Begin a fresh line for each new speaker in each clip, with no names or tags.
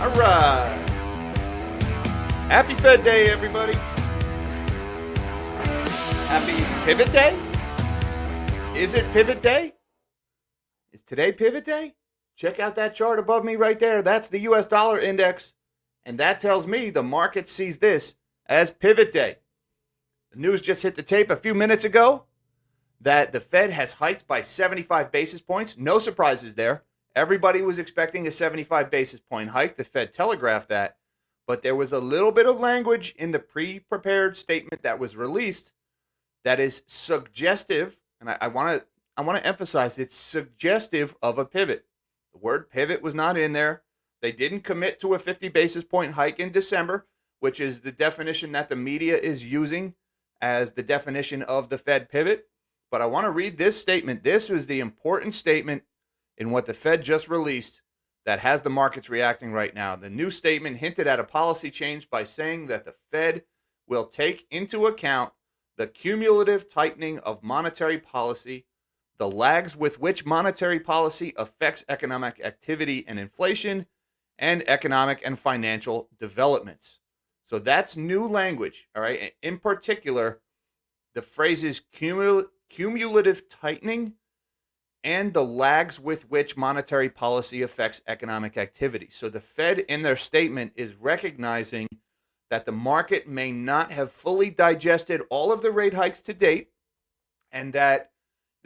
All right. Happy Fed Day, everybody. Happy Pivot Day? Is it Pivot Day? Is today Pivot Day? Check out that chart above me right there. That's the US dollar index. And that tells me the market sees this as Pivot Day. The news just hit the tape a few minutes ago that the Fed has hiked by 75 basis points. No surprises there. Everybody was expecting a 75 basis point hike. The Fed telegraphed that. But there was a little bit of language in the pre-prepared statement that was released that is suggestive, and I want to emphasize it's suggestive of a pivot. The word pivot was not in there. They didn't commit to a 50 basis point hike in December, which is the definition that the media is using as the definition of the Fed pivot. But I want to read this statement. This was the important statement in what the Fed just released that has the markets reacting right now. The new statement hinted at a policy change by saying that the Fed will take into account the cumulative tightening of monetary policy, the lags with which monetary policy affects economic activity and inflation, and economic and financial developments. So that's new language, all right? In particular, the phrases cumulative tightening and the lags with which monetary policy affects economic activity. So the Fed in their statement is recognizing that the market may not have fully digested all of the rate hikes to date, and that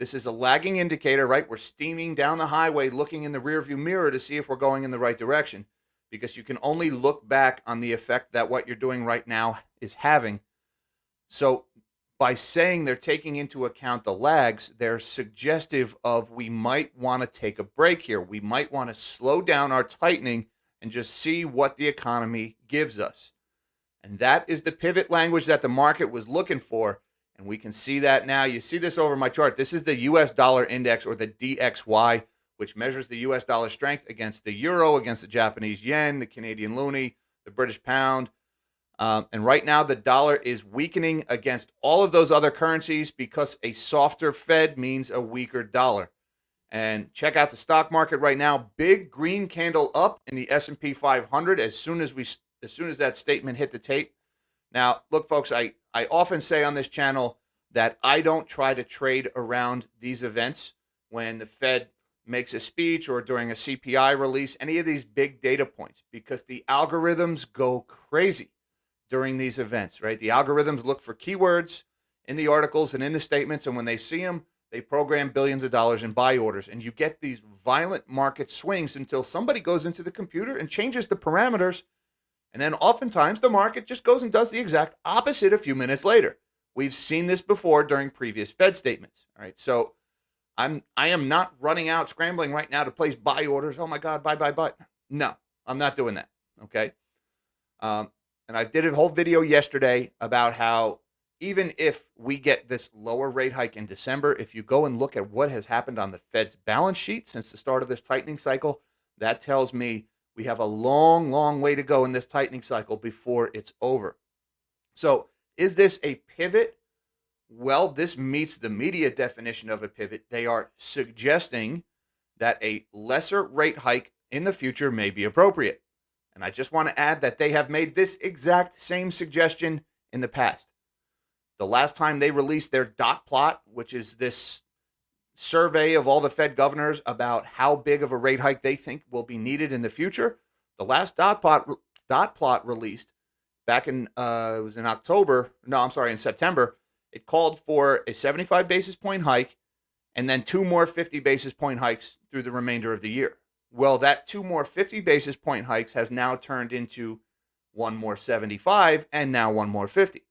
this is a lagging indicator, right? We're steaming down the highway looking in the rearview mirror to see if we're going in the right direction, because you can only look back on the effect that what you're doing right now is having. So by saying they're taking into account the lags, they're suggestive of we might want to take a break here. We might want to slow down our tightening and just see what the economy gives us. And that is the pivot language that the market was looking for. And we can see that now. You see this over my chart. This is the US dollar index, or the DXY, which measures the US dollar strength against the euro, against the Japanese yen, the Canadian loonie, the British pound. And right now, the dollar is weakening against all of those other currencies because a softer Fed means a weaker dollar. And check out the stock market right now. Big green candle up in the S&P 500 as soon as that statement hit the tape. Now, look, folks, I often say on this channel that I don't try to trade around these events when the Fed makes a speech or during a CPI release, any of these big data points, because the algorithms go crazy during these events, right? The algorithms look for keywords in the articles and in the statements, and when they see them, they program billions of dollars in buy orders, and you get these violent market swings until somebody goes into the computer and changes the parameters, and then oftentimes the market just goes and does the exact opposite a few minutes later. We've seen this before during previous Fed statements, all right? So I am not running out scrambling right now to place buy orders. Oh my God, buy. No, I'm not doing that, okay? And I did a whole video yesterday about how even if we get this lower rate hike in December, if you go and look at what has happened on the Fed's balance sheet since the start of this tightening cycle, that tells me we have a long, long way to go in this tightening cycle before it's over. So is this a pivot? Well, this meets the media definition of a pivot. They are suggesting that a lesser rate hike in the future may be appropriate. And I just want to add that they have made this exact same suggestion in the past. The last time they released their dot plot, which is this survey of all the Fed governors about how big of a rate hike they think will be needed in the future, the last dot plot released back in it was in in September. It called for a 75 basis point hike and then two more 50 basis point hikes through the remainder of the year. Well, that two more 50 basis point hikes has now turned into one more 75 and now one more 50.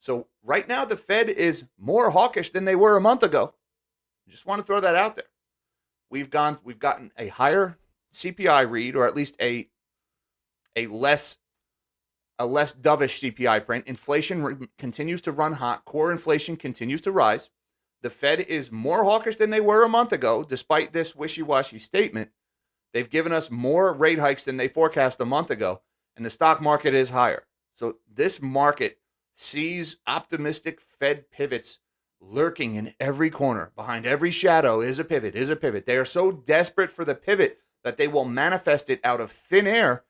So right now, the Fed is more hawkish than they were a month ago. I just want to throw that out there. We've gotten a higher CPI read, or at least a less dovish CPI print. Inflation continues to run hot. Core inflation continues to rise. The Fed is more hawkish than they were a month ago, despite this wishy-washy statement. They've given us more rate hikes than they forecast a month ago, and the stock market is higher. So this market sees optimistic Fed pivots lurking in every corner. Behind every shadow is a pivot, They are so desperate for the pivot that they will manifest it out of thin air.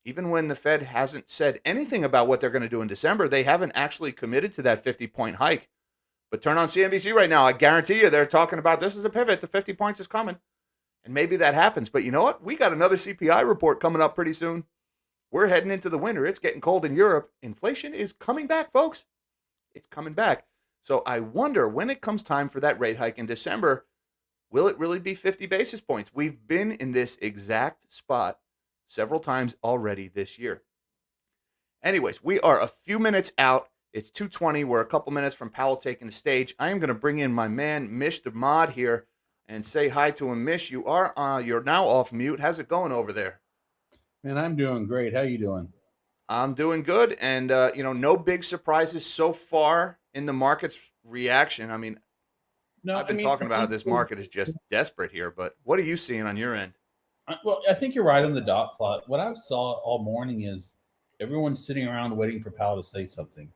Even when the Fed hasn't said anything about what they're going to do in December, they haven't actually committed to that 50-point hike. But turn on CNBC right now. I guarantee you they're talking about this is a pivot. The 50 points is coming. And maybe that happens. But you know what? We got another CPI report coming up pretty soon. We're heading into the winter. It's getting cold in Europe. Inflation is coming back, folks. It's coming back. So I wonder when it comes time for that rate hike in December, will it really be 50 basis points? We've been in this exact spot several times already this year. Anyways, we are a few minutes out. It's 2:20. We're a couple minutes from Powell taking the stage. I am going to bring in my man, Mish the mod here, and say hi to him. Mish, you're now off mute. How's it going over there?
Man, I'm doing great. How you doing?
I'm doing good. And, no big surprises so far in the market's reaction. I mean, I've been talking about it. This market is just desperate here. But what are you seeing on your end?
Well, I think you're right on the dot plot. What I saw all morning is everyone's sitting around waiting for Powell to say something.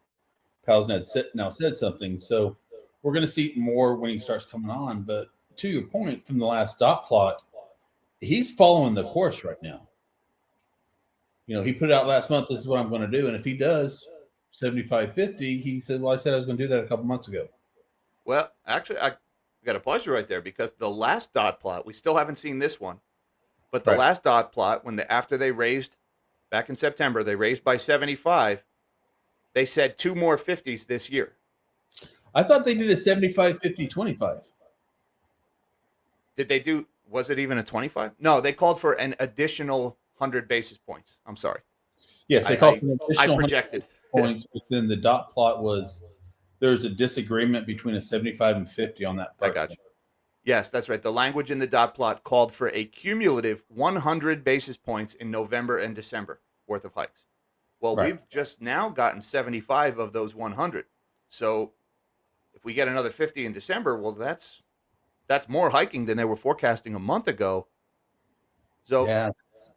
Powell's now said something. So we're going to see more when he starts coming on. But to your point from the last dot plot, he's following the course right now. He put out last month, this is what I'm going to do. And if he does 75.50, he said, well, I said I was going to do that a couple months ago.
Well, actually, I got to pause you right there because the last dot plot, we still haven't seen this one. But the last dot plot, after they raised back in September, they raised by 75. They said 2 more 50s this year.
I thought they did a 75, 50, 25.
Did they do, was it even a 25? No, they called for an additional 100 basis points. I'm sorry.
Yes, they called for an additional
I projected.
points, but then the dot plot was there's a disagreement between a 75 and 50 on that.
I got you. Yes, that's right. The language in the dot plot called for a cumulative 100 basis points in November and December worth of hikes. Well, we've just now gotten 75 of those 100. So if we get another 50 in December, well, that's more hiking than they were forecasting a month ago. So yeah,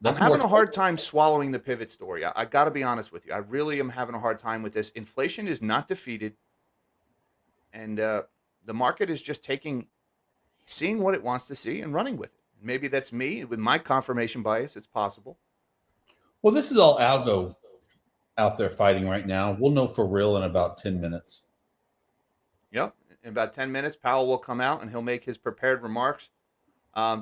I'm having a hard time swallowing the pivot story. I got to be honest with you. I really am having a hard time with this. Inflation is not defeated. And the market is just seeing what it wants to see and running with it. Maybe that's me with my confirmation bias. It's possible.
Well, this is all algo out there fighting right now. We'll know for real in about 10 minutes.
Yep. In about 10 minutes, Powell will come out and he'll make his prepared remarks.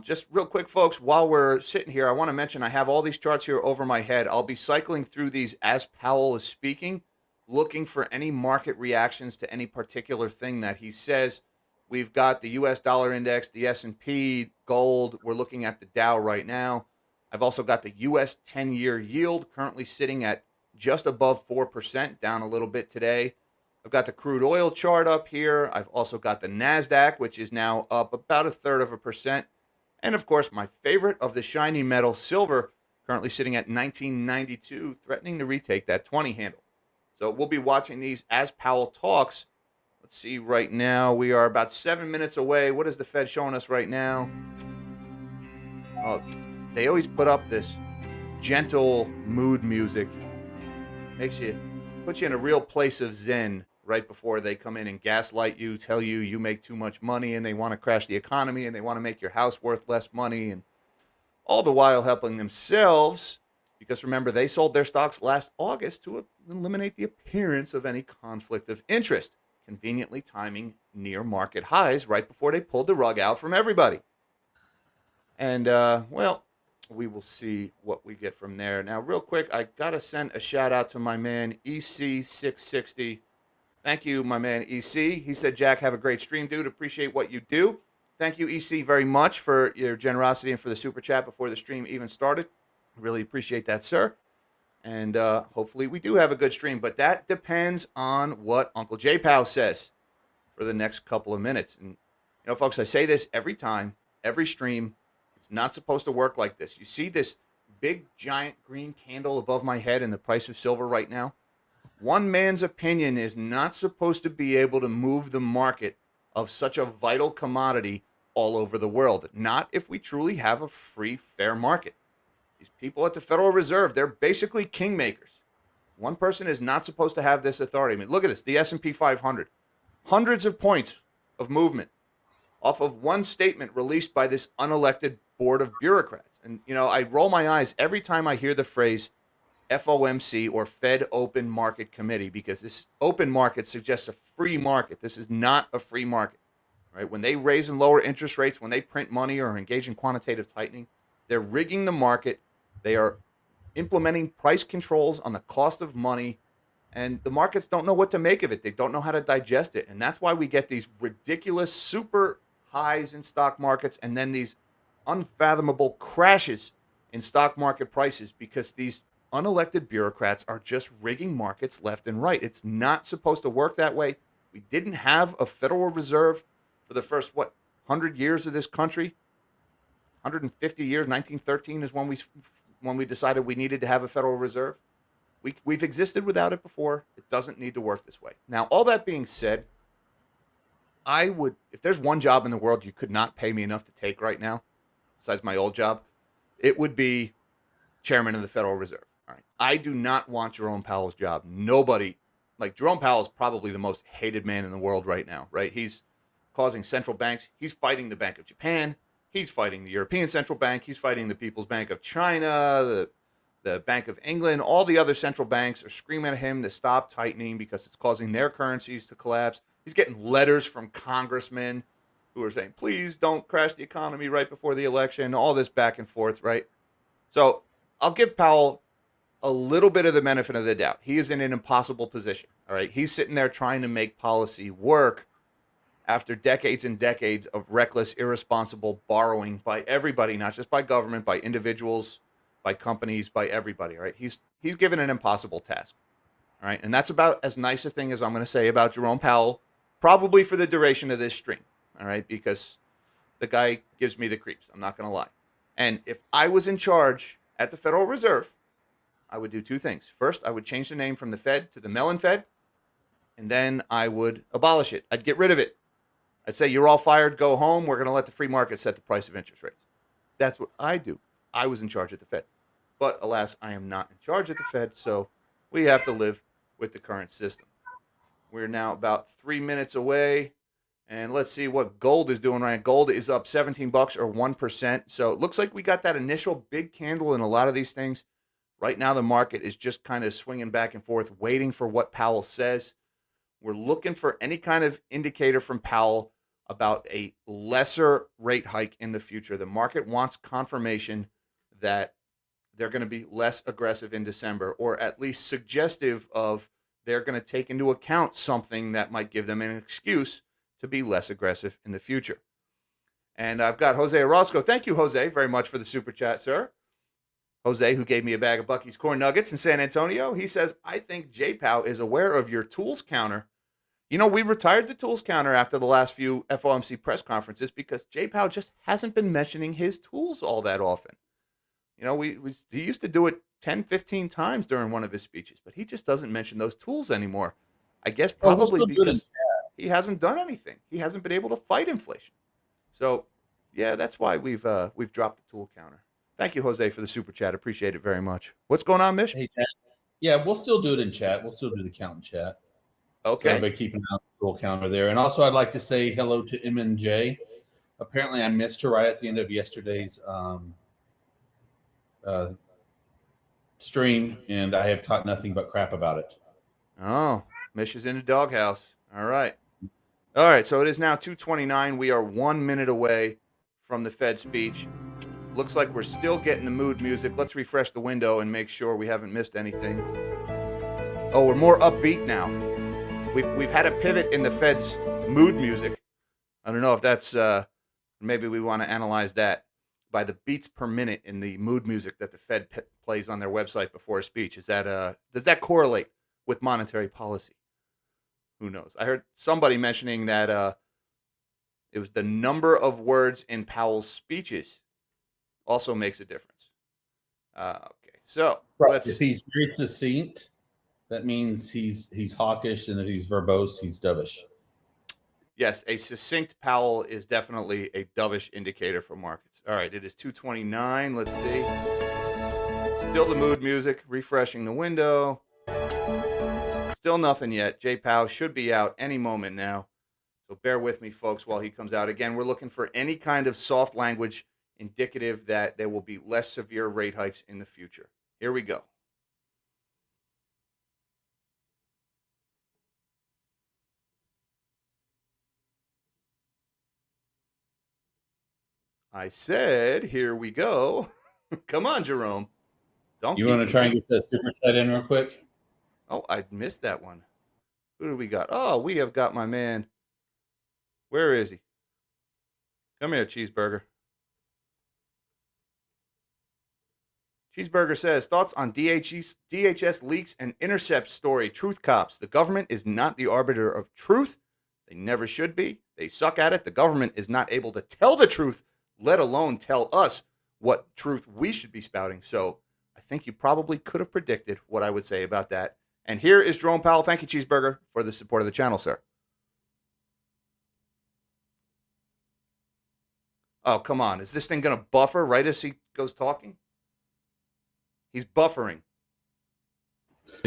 Just real quick, folks, while we're sitting here, I want to mention I have all these charts here over my head. I'll be cycling through these as Powell is speaking, looking for any market reactions to any particular thing that he says. We've got the U.S. dollar index, the S&P, gold. We're looking at the Dow right now. I've also got the U.S. 10-year yield currently sitting at just above 4%, down a little bit today. I've got the crude oil chart up here. I've also got the NASDAQ, which is now up about 1/3%. And, of course, my favorite of the shiny metal, silver, currently sitting at 1992, threatening to retake that 20 handle. So we'll be watching these as Powell talks. Let's see, right now we are about 7 minutes away. What is the Fed showing us right now? Oh, they always put up this gentle mood music. Puts you in a real place of zen right before they come in and gaslight you, tell you you make too much money and they want to crash the economy and they want to make your house worth less money, and all the while helping themselves because, remember, they sold their stocks last August to eliminate the appearance of any conflict of interest, conveniently timing near market highs right before they pulled the rug out from everybody. And, we will see what we get from there. Now, real quick, I got to send a shout out to my man, EC660. Thank you, my man, EC. He said, Jack, have a great stream, dude. Appreciate what you do. Thank you, EC, very much for your generosity and for the super chat before the stream even started. Really appreciate that, sir. And hopefully we do have a good stream. But that depends on what Uncle J Powell says for the next couple of minutes. And, folks, I say this every time, every stream. It's not supposed to work like this. You see this big, giant green candle above my head in the price of silver right now? One man's opinion is not supposed to be able to move the market of such a vital commodity all over the world. Not if we truly have a free, fair market. These people at the Federal Reserve, they're basically kingmakers. One person is not supposed to have this authority. I mean, look at this, the S&P 500. Hundreds of points of movement off of one statement released by this unelected board of bureaucrats. And, I roll my eyes every time I hear the phrase FOMC or Fed Open Market Committee, because this open market suggests a free market. This is not a free market, right? When they raise and lower interest rates, when they print money or engage in quantitative tightening, they're rigging the market. They are implementing price controls on the cost of money, and the markets don't know what to make of it. They don't know how to digest it. And that's why we get these ridiculous super highs in stock markets and then these unfathomable crashes in stock market prices, because these unelected bureaucrats are just rigging markets left and right. It's not supposed to work that way. We didn't have a Federal Reserve for the first, 100 years of this country. 150 years, 1913 is when we decided we needed to have a Federal Reserve. We've existed without it before. It doesn't need to work this way. Now, all that being said, if there's one job in the world you could not pay me enough to take right now, besides my old job, it would be chairman of the Federal Reserve. All right. I do not want Jerome Powell's job. Nobody, Jerome Powell is probably the most hated man in the world right now, right? He's causing central banks. He's fighting the Bank of Japan. He's fighting the European Central Bank. He's fighting the People's Bank of China, the Bank of England. All the other central banks are screaming at him to stop tightening because it's causing their currencies to collapse. He's getting letters from congressmen who are saying, please don't crash the economy right before the election, all this back and forth, right? So I'll give Powell a little bit of the benefit of the doubt. He is in an impossible position, all right? He's sitting there trying to make policy work after decades and decades of reckless, irresponsible borrowing by everybody, not just by government, by individuals, by companies, by everybody, right? He's given an impossible task, all right? And that's about as nice a thing as I'm going to say about Jerome Powell, probably for the duration of this stream, all right? Because the guy gives me the creeps. I'm not going to lie. And if I was in charge at the Federal Reserve, I would do two things. First, I would change the name from the Fed to the Mellon Fed, and then I would abolish it. I'd get rid of it. I'd say, you're all fired, go home. We're going to let the free market set the price of interest rates. That's what I do. I was in charge at the Fed. But alas, I am not in charge at the Fed, so we have to live with the current system. We're now about 3 minutes away, and let's see what gold is doing right now. Gold is up $17 or 1%. So it looks like we got that initial big candle in a lot of these things. Right now, the market is just kind of swinging back and forth, waiting for what Powell says. We're looking for any kind of indicator from Powell about a lesser rate hike in the future. The market wants confirmation that they're going to be less aggressive in December, or at least suggestive of they're going to take into account something that might give them an excuse to be less aggressive in the future. And I've got Jose Orozco. Thank you, Jose, very much for the super chat, sir. Jose, who gave me a bag of Bucky's corn nuggets in San Antonio, he says, I think J Powell is aware of your tools counter. We retired the tools counter after the last few FOMC press conferences because J Powell just hasn't been mentioning his tools all that often. He used to do it 10, 15 times during one of his speeches, but he just doesn't mention those tools anymore. I guess probably because he hasn't done anything. He hasn't been able to fight inflation. So, yeah, that's why we've dropped the tool counter. Thank you, Jose, for the super chat. Appreciate it very much. What's going on, Mish?
Hey, Chad. Yeah, we'll still do it in chat. We'll still do the count in chat.
Okay.
So everybody keeping an eye on the tool counter there. And also, I'd like to say hello to M&J. Apparently, I missed her right at the end of yesterday's stream, and I have caught nothing but crap about it.
Oh, Mish is in the doghouse. All right. So it is now 2:29. We are 1 minute away from the Fed speech. Looks like we're still getting the mood music. Let's refresh the window and make sure we haven't missed anything. Oh, we're more upbeat now. We've had a pivot in the Fed's mood music. I don't know if that's maybe we want to analyze that by the beats per minute in the mood music that the Fed plays on their website before a speech. Does that correlate with monetary policy? Who knows? I heard somebody mentioning that it was the number of words in Powell's speeches also makes a difference. Okay, so
if he's very succinct, that means he's hawkish, and if he's verbose, he's dovish.
Yes, a succinct Powell is definitely a dovish indicator for markets. All right, it is 2:29. Let's see. Still the mood music. Refreshing the window. Still nothing yet. J Powell should be out any moment now. So bear with me, folks, while he comes out. Again, we're looking for any kind of soft language indicative that there will be less severe rate hikes in the future. Here we go. I said, here we go. Come on, Jerome. Don't
You
keep
want to
me
try and
waiting.
get that super chat in real quick?
Oh, I missed that one. Who do we got? Oh, we have got my man. Where is he? Come here, Cheeseburger. Cheeseburger says, thoughts on DHS leaks and intercept story. Truth cops. The government is not the arbiter of truth. They never should be. They suck at it. The government is not able to tell the truth, let alone tell us what truth we should be spouting. So I think you probably could have predicted what I would say about that. And here is Jerome Powell. Thank you, Cheeseburger, for the support of the channel, sir. Oh, come on. Is this thing going to buffer right as he goes talking? He's buffering.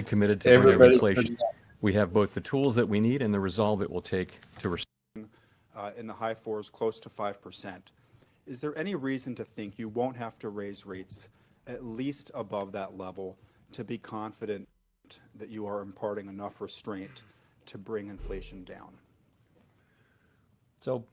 Committed to bring down inflation. We have both the tools that we need and the resolve it will take to
in the high fours, close to 5%. Is there any reason to think you won't have to raise rates at least above that level to be confident that you are imparting enough restraint to bring inflation down?
So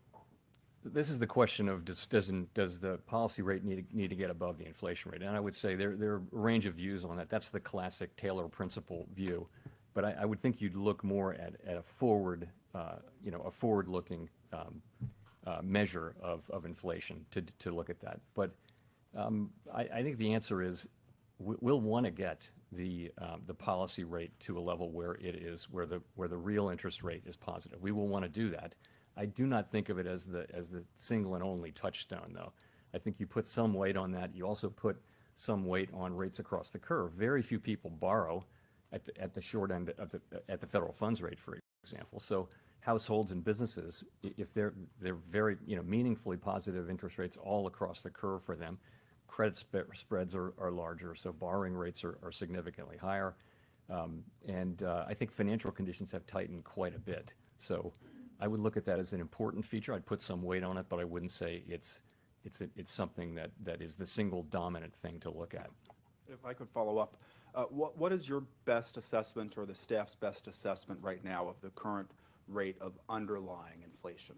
this is the question of does the policy rate need to get above the inflation rate? And I would say there are a range of views on that. That's the classic Taylor principle view. But I would think you'd look more at a forward, a forward-looking measure of inflation to look at that. But I think the answer is we'll want to get the policy rate to a level where it is where the real interest rate is positive. We will want to do that. I do not think of it as the single and only touchstone, though. I think you put some weight on that. You also put some weight on rates across the curve. Very few people borrow at the short end of at the federal funds rate, for example. So households and businesses, if they're very meaningfully positive interest rates all across the curve for them, credit spreads are larger, so borrowing rates are significantly higher, and I think financial conditions have tightened quite a bit. So I would look at that as an important feature. I'd put some weight on it, but I wouldn't say it's something that is the single dominant thing to look at.
If I could follow up, what is your best assessment or the staff's best assessment right now of the current rate of underlying inflation?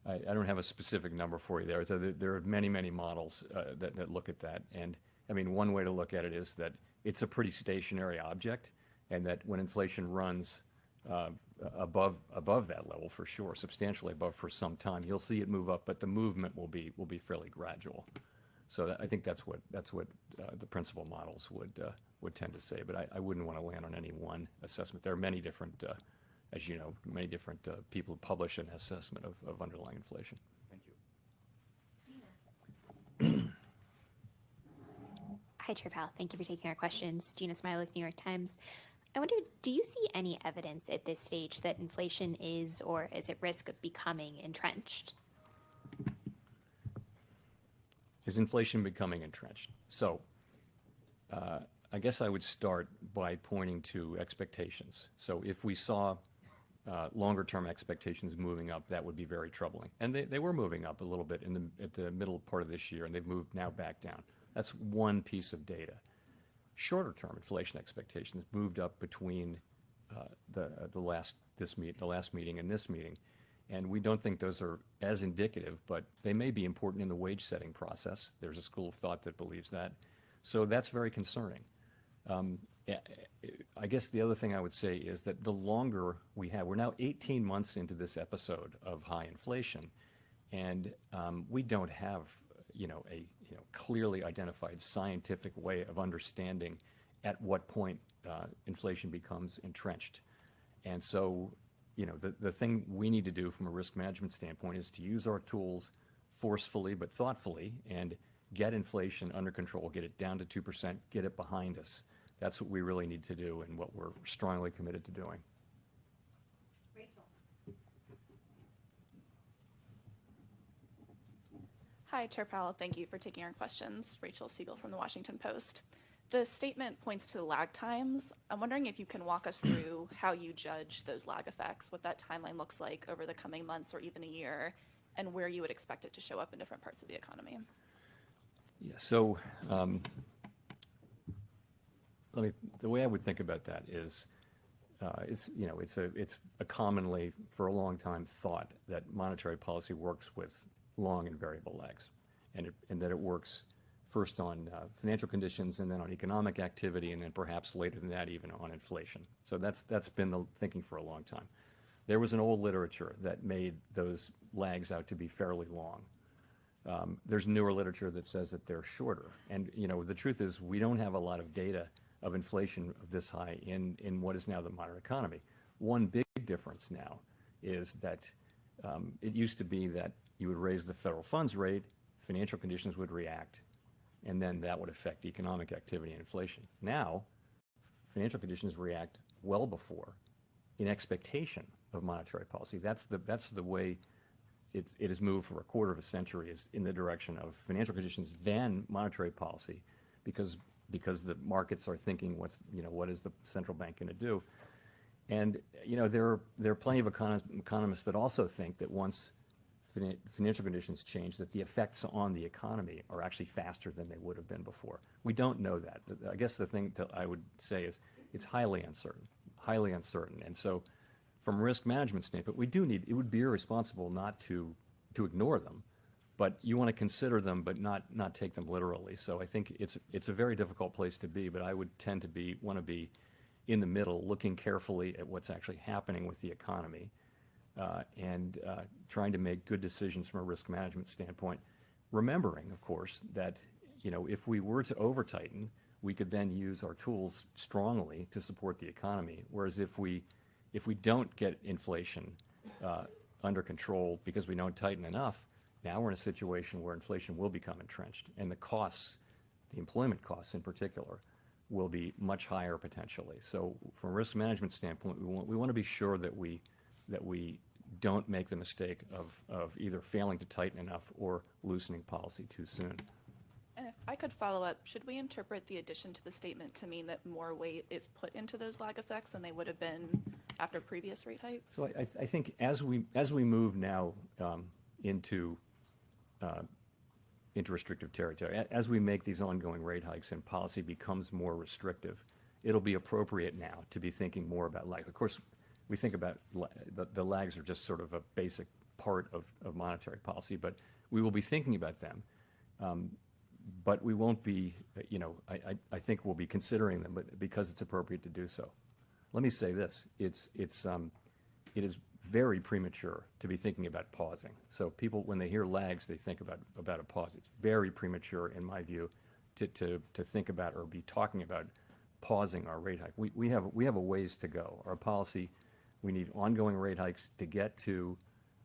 I don't have a specific number for you there. So there are many models that look at that. And I mean, one way to look at it is that it's a pretty stationary object, and that when inflation runs above that level, for sure, substantially above for some time, you'll see it move up, but the movement will be fairly gradual. So I think that's what the principal models would tend to say. But I wouldn't want to land on any one assessment. There are many different, as you know, people who publish an assessment of underlying inflation.
Thank you.
Hi, Chair Powell. Thank you for taking our questions. Gina Smilik, New York Times. I wonder, do you see any evidence at this stage that inflation is or is at risk of becoming entrenched?
Is inflation becoming entrenched? So I guess I would start by pointing to expectations. So if we saw longer term expectations moving up, that would be very troubling. And they were moving up a little bit at the middle part of this year, and they've moved now back down. That's one piece of data. Shorter term inflation expectations moved up between the last meeting and this meeting. And we don't think those are as indicative, but they may be important in the wage setting process. There's a school of thought that believes that. So that's very concerning. I guess the other thing I would say is that the longer we have, we're now 18 months into this episode of high inflation, and we don't have a clearly identified scientific way of understanding at what point inflation becomes entrenched. And so the thing we need to do from a risk management standpoint is to use our tools forcefully but thoughtfully and get inflation under control, get it down to 2%, get it behind us. That's what we really need to do and what we're strongly committed to doing.
Rachel.
Hi, Chair Powell. Thank you for taking our questions. Rachel Siegel from the Washington Post. The statement points to the lag times. I'm wondering if you can walk us through how you judge those lag effects, what that timeline looks like over the coming months or even a year, and where you would expect it to show up in different parts of the economy.
Yeah, so the way I would think about that is, it's a commonly, for a long time, thought that monetary policy works with long and variable lags, and that it works first on financial conditions, and then on economic activity, and then perhaps later than that even on inflation. So that's been the thinking for a long time. There was an old literature that made those lags out to be fairly long. There's newer literature that says that they're shorter. And the truth is, we don't have a lot of data of inflation of this high in what is now the modern economy. One big difference now is that it used to be that you would raise the federal funds rate, financial conditions would react, and then that would affect economic activity and inflation. Now, financial conditions react well before, in expectation of monetary policy. That's the way it has moved for a quarter of a century, is in the direction of financial conditions, then monetary policy, because the markets are thinking what is the central bank going to do. And there are plenty of economists that also think that once financial conditions change, that the effects on the economy are actually faster than they would have been before. We don't know that. I guess the thing that I would say is it's highly uncertain. And so from a risk management standpoint, it would be irresponsible not to ignore them, but you want to consider them, but not take them literally. So I think it's a very difficult place to be, but I would tend to want to be in the middle, looking carefully at what's actually happening with the economy, and trying to make good decisions from a risk management standpoint, remembering, of course, that if we were to over-tighten, we could then use our tools strongly to support the economy, whereas if we don't get inflation under control because we don't tighten enough, now we're in a situation where inflation will become entrenched, and the employment costs in particular, will be much higher potentially. So from a risk management standpoint, we want to be sure that we don't make the mistake of either failing to tighten enough or loosening policy too soon.
And if I could follow up, should we interpret the addition to the statement to mean that more weight is put into those lag effects than they would have been after previous rate hikes?
So I think as we move now into restrictive territory, as we make these ongoing rate hikes and policy becomes more restrictive, it'll be appropriate now to be thinking more about lag. Of course, we think about the lags are just sort of a basic part of monetary policy, but we will be thinking about them. But we won't be, I think we'll be considering them, but because it's appropriate to do so. Let me say this, it is very premature to be thinking about pausing. So people, when they hear lags, they think about a pause. It's very premature, in my view, to think about or be talking about pausing our rate hike. We have a ways to go. Our policy, we need ongoing rate hikes to get to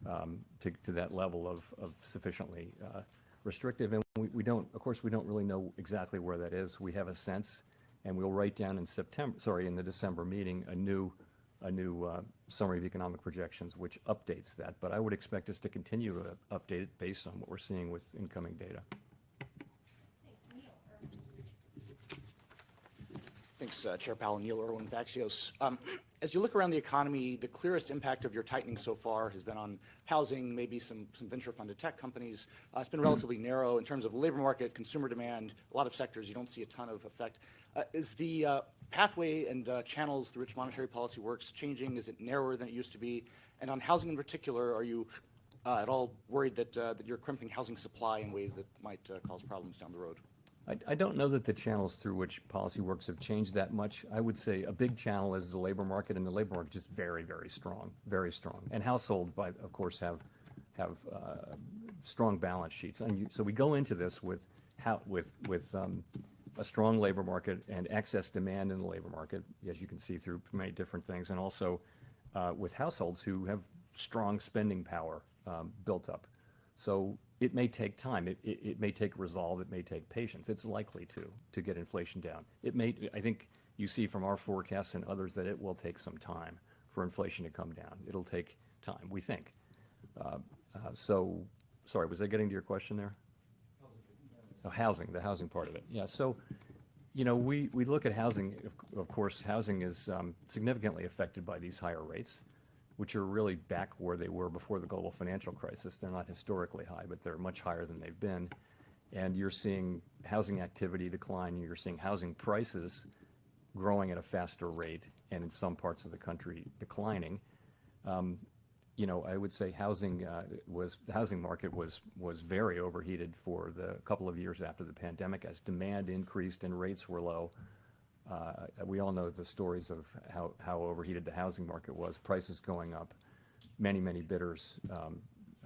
that level of sufficiently restrictive, and we don't really know exactly where that is. We have a sense, and we'll write down in the December meeting a new summary of economic projections which updates that. But I would expect us to continue to update it based on what we're seeing with incoming data.
Thanks, Chair Powell. Neil Irwin with Axios. As you look around the economy, the clearest impact of your tightening so far has been on housing, maybe some venture-funded tech companies. It's been relatively narrow in terms of labor market, consumer demand. A lot of sectors you don't see a ton of effect. Is the pathway and channels through which monetary policy works changing? Is it narrower than it used to be? And on housing in particular, are you at all worried that you're crimping housing supply in ways that might cause problems down the road?
I don't know that the channels through which policy works have changed that much. I would say a big channel is the labor market, and the labor market is just very, very strong, very strong. And households, of course, have strong balance sheets. And so we go into this with a strong labor market and excess demand in the labor market, as you can see through many different things, and also with households who have strong spending power built up. So it may take time. It may take resolve. It may take patience. It's likely to get inflation down. I think you see from our forecasts and others that it will take some time for inflation to come down. It'll take time, we think. So, sorry, was I getting to your question there? Oh, housing, the housing part of it. Yeah, so, we look at housing. Of course, housing is significantly affected by these higher rates. which are really back where they were before the global financial crisis. They're not historically high, but they're much higher than they've been. And you're seeing housing activity decline. You're seeing housing prices growing at a faster rate, and in some parts of the country declining. I would say the housing market was very overheated for the couple of years after the pandemic as demand increased and rates were low. We all know the stories of how overheated the housing market was, prices going up, many bidders,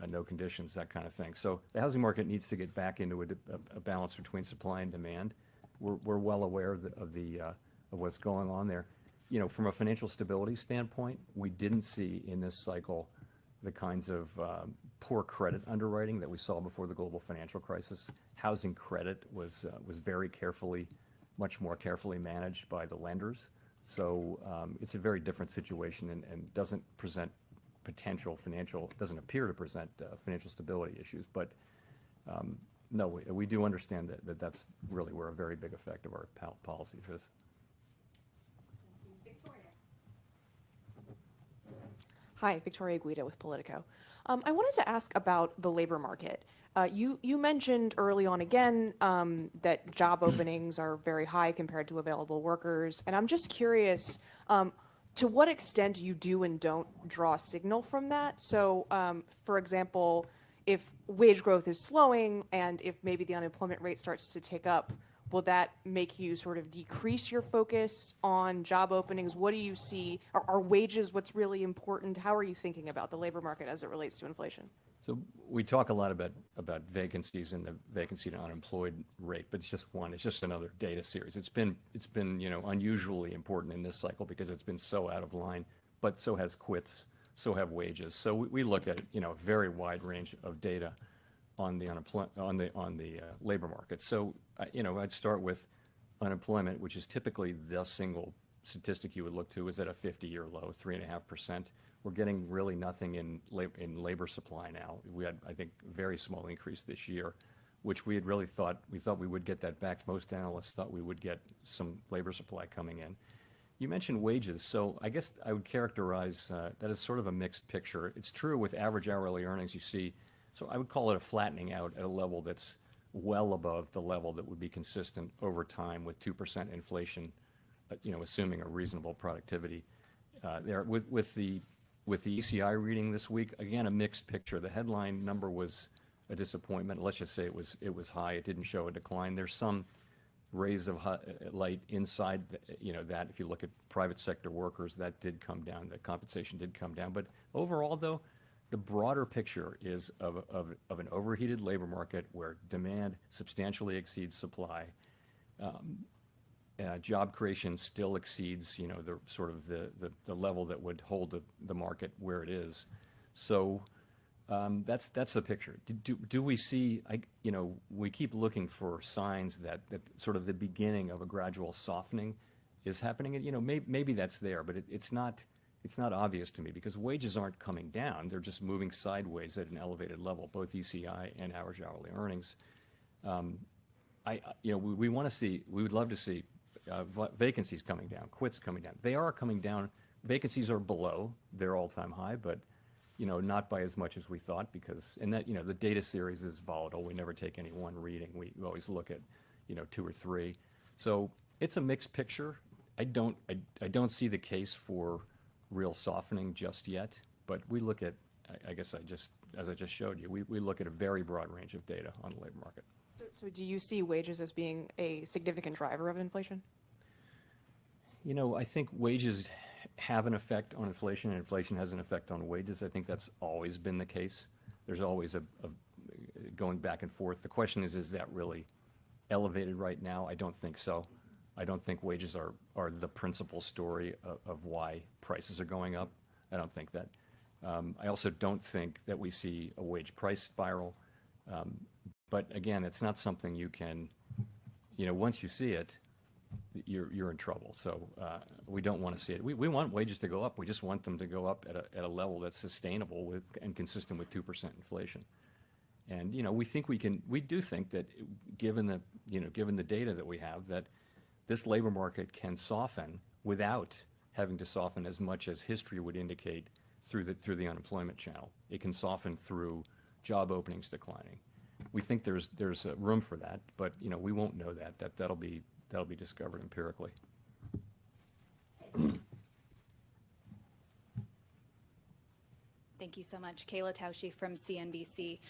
no conditions, that kind of thing. So the housing market needs to get back into a balance between supply and demand. We're well aware of what's going on there. From a financial stability standpoint, we didn't see in this cycle the kinds of poor credit underwriting that we saw before the global financial crisis. Housing credit was very much more carefully managed by the lenders. So it's a very different situation and doesn't appear to present financial stability issues. But no, we do understand that's really where a very big effect of our policies is.
Hi, Victoria Guida with Politico. I wanted to ask about the labor market. You mentioned early on again that job openings are very high compared to available workers, and I'm just curious to what extent you do and don't draw a signal from that. So, for example, if wage growth is slowing and if maybe the unemployment rate starts to tick up, will that make you sort of decrease your focus on job openings? What do you see? Are wages what's really important? How are you thinking about the labor market as it relates to inflation?
So we talk a lot about vacancies and the vacancy to unemployed rate, but it's just one. It's just another data series. It's been unusually important in this cycle because it's been so out of line. But so has quits, so have wages. So we look at a very wide range of data on the labor market. So I'd start with unemployment, which is typically the single statistic you would look to, is at a 50-year low, 3.5%. We're getting really nothing in labor supply now. We had, I think, a very small increase this year, which we had really thought we would get that back. Most analysts thought we would get some labor supply coming in. You mentioned wages, so I guess I would characterize that as sort of a mixed picture. It's true with average hourly earnings you see, so I would call it a flattening out at a level that's well above the level that would be consistent over time with 2% inflation, assuming a reasonable productivity. There with the ECI reading this week, again, a mixed picture. The headline number was a disappointment. Let's just say it was high. It didn't show a decline. There's some rays of light inside, that if you look at private sector workers, that did come down. The compensation did come down. But overall, though, the broader picture is of an overheated labor market where demand substantially exceeds supply. Job creation still exceeds, the sort of the level that would hold the market where it is. So that's the picture. Do we see? We keep looking for signs that sort of the beginning of a gradual softening is happening. And maybe that's there, but it's not obvious to me because wages aren't coming down. They're just moving sideways at an elevated level, both ECI and average hourly earnings. We would love to see vacancies coming down, quits coming down. They are coming down. Vacancies are below their all-time high, but not by as much as we thought the data series is volatile. We never take any one reading. We always look at 2 or 3. So it's a mixed picture. I don't see the case for real softening just yet, but we look at, as I just showed you, we look at a very broad range of data on the labor market.
So do you see wages as being a significant driver of inflation?
I think wages have an effect on inflation, and inflation has an effect on wages. I think that's always been the case. There's always a going back and forth. The question is that really elevated right now? I don't think so. I don't think wages are the principal story of why prices are going up. I don't think that. I also don't think that we see a wage price spiral. But again, it's not something you can, once you see it, you're in trouble. So we don't want to see it. We want wages to go up. We just want them to go up at a level that's sustainable and consistent with 2% inflation. And we do think that given the data that we have, that this labor market can soften without having to soften as much as history would indicate through the unemployment channel. It can soften through job openings declining. We think there's room for that, but we won't know that. That'll be discovered empirically.
Thank you so much. Kayla Tausche from CNBC.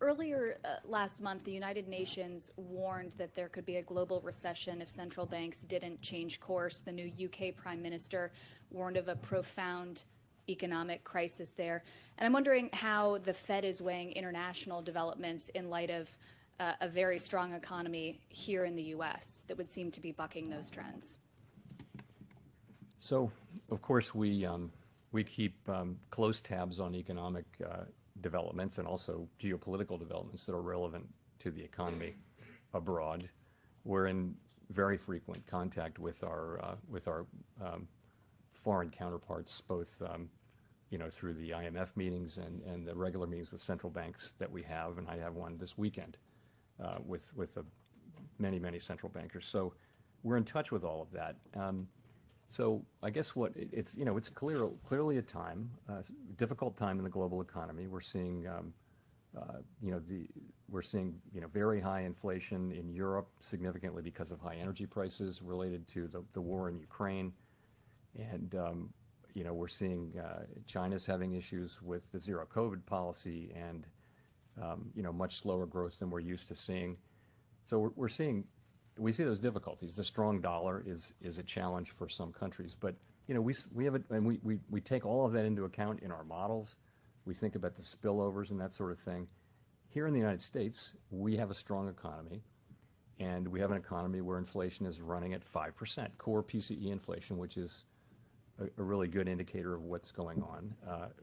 Earlier last month, the United Nations warned that there could be a global recession if central banks didn't change course. The new UK Prime Minister warned of a profound economic crisis there. And I'm wondering how the Fed is weighing international developments in light of a very strong economy here in the US that would seem to be bucking those trends.
So, of course, we keep close tabs on economic developments and also geopolitical developments that are relevant to the economy abroad. We're in very frequent contact with our foreign counterparts, both through the IMF meetings and the regular meetings with central banks that we have, and I have one this weekend with many central bankers. So we're in touch with all of that. So I guess it's clearly a difficult time in the global economy. We're seeing very high inflation in Europe, significantly because of high energy prices related to the war in Ukraine, and we're seeing China's having issues with the zero COVID policy and much slower growth than we're used to seeing. So we see those difficulties. The strong dollar is a challenge for some countries, but we take all of that into account in our models. We think about the spillovers and that sort of thing. Here in the United States, we have a strong economy, and we have an economy where inflation is running at 5%. Core PCE inflation, which is a really good indicator of what's going on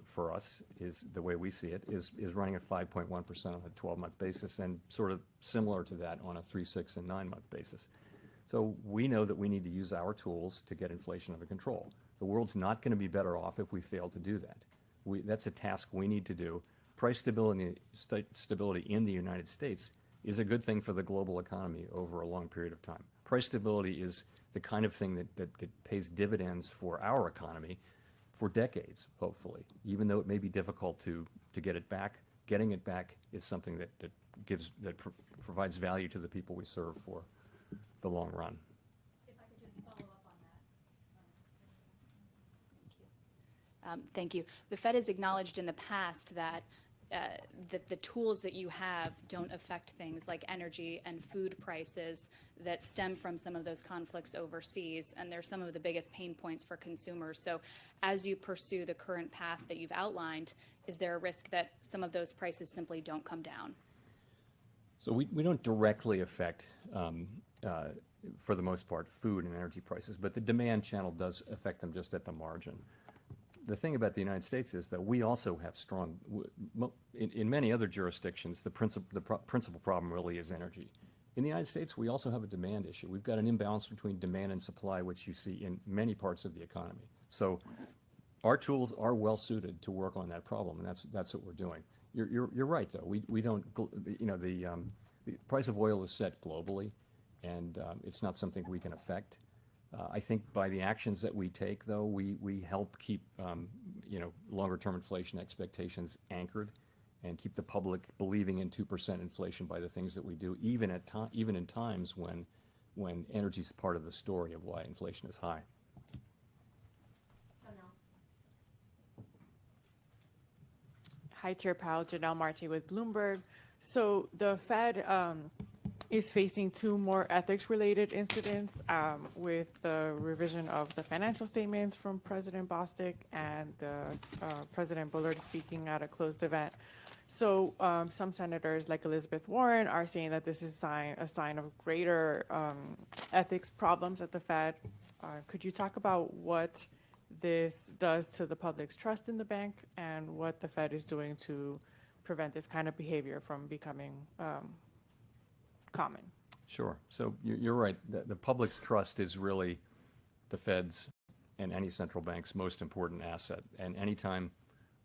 for us, is the way we see it, is running at 5.1% on a 12-month basis, and sort of similar to that on a 3, 6, and 9-month basis. So we know that we need to use our tools to get inflation under control. The world's not going to be better off if we fail to do that. That's a task we need to do. Price stability in the United States is a good thing for the global economy over a long period of time. Price stability is the kind of thing that pays dividends for our economy for decades, hopefully. Even though it may be difficult to get it back, getting it back is something that provides value to the people we serve for the long run.
If I could just follow up on that. Thank you. The Fed has acknowledged in the past that the tools that you have don't affect things like energy and food prices that stem from some of those conflicts overseas, and they're some of the biggest pain points for consumers. So as you pursue the current path that you've outlined, is there a risk that some of those prices simply don't come down?
So we don't directly affect, for the most part, food and energy prices, but the demand channel does affect them just at the margin. The thing about the United States is that we also have strong, in many other jurisdictions, the principal problem really is energy. In the United States, we also have a demand issue. We've got an imbalance between demand and supply, which you see in many parts of the economy. So our tools are well suited to work on that problem, and that's what we're doing. You're right, though. We don't, the price of oil is set globally, and it's not something we can affect. I think by the actions that we take, though, we help keep longer-term inflation expectations anchored, and keep the public believing in 2% inflation by the things that we do, even in times when energy is part of the story of why inflation is high.
Hi, Chair Powell. Janelle Marte with Bloomberg. So the Fed is facing 2 more ethics-related incidents with the revision of the financial statements from President Bostic and President Bullard speaking at a closed event. So some senators, like Elizabeth Warren, are saying that this is a sign of greater ethics problems at the Fed. Could you talk about what this does to the public's trust in the bank and what the Fed is doing to prevent this kind of behavior from becoming common?
Sure. So you're right. The public's trust is really the Fed's and any central bank's most important asset. And anytime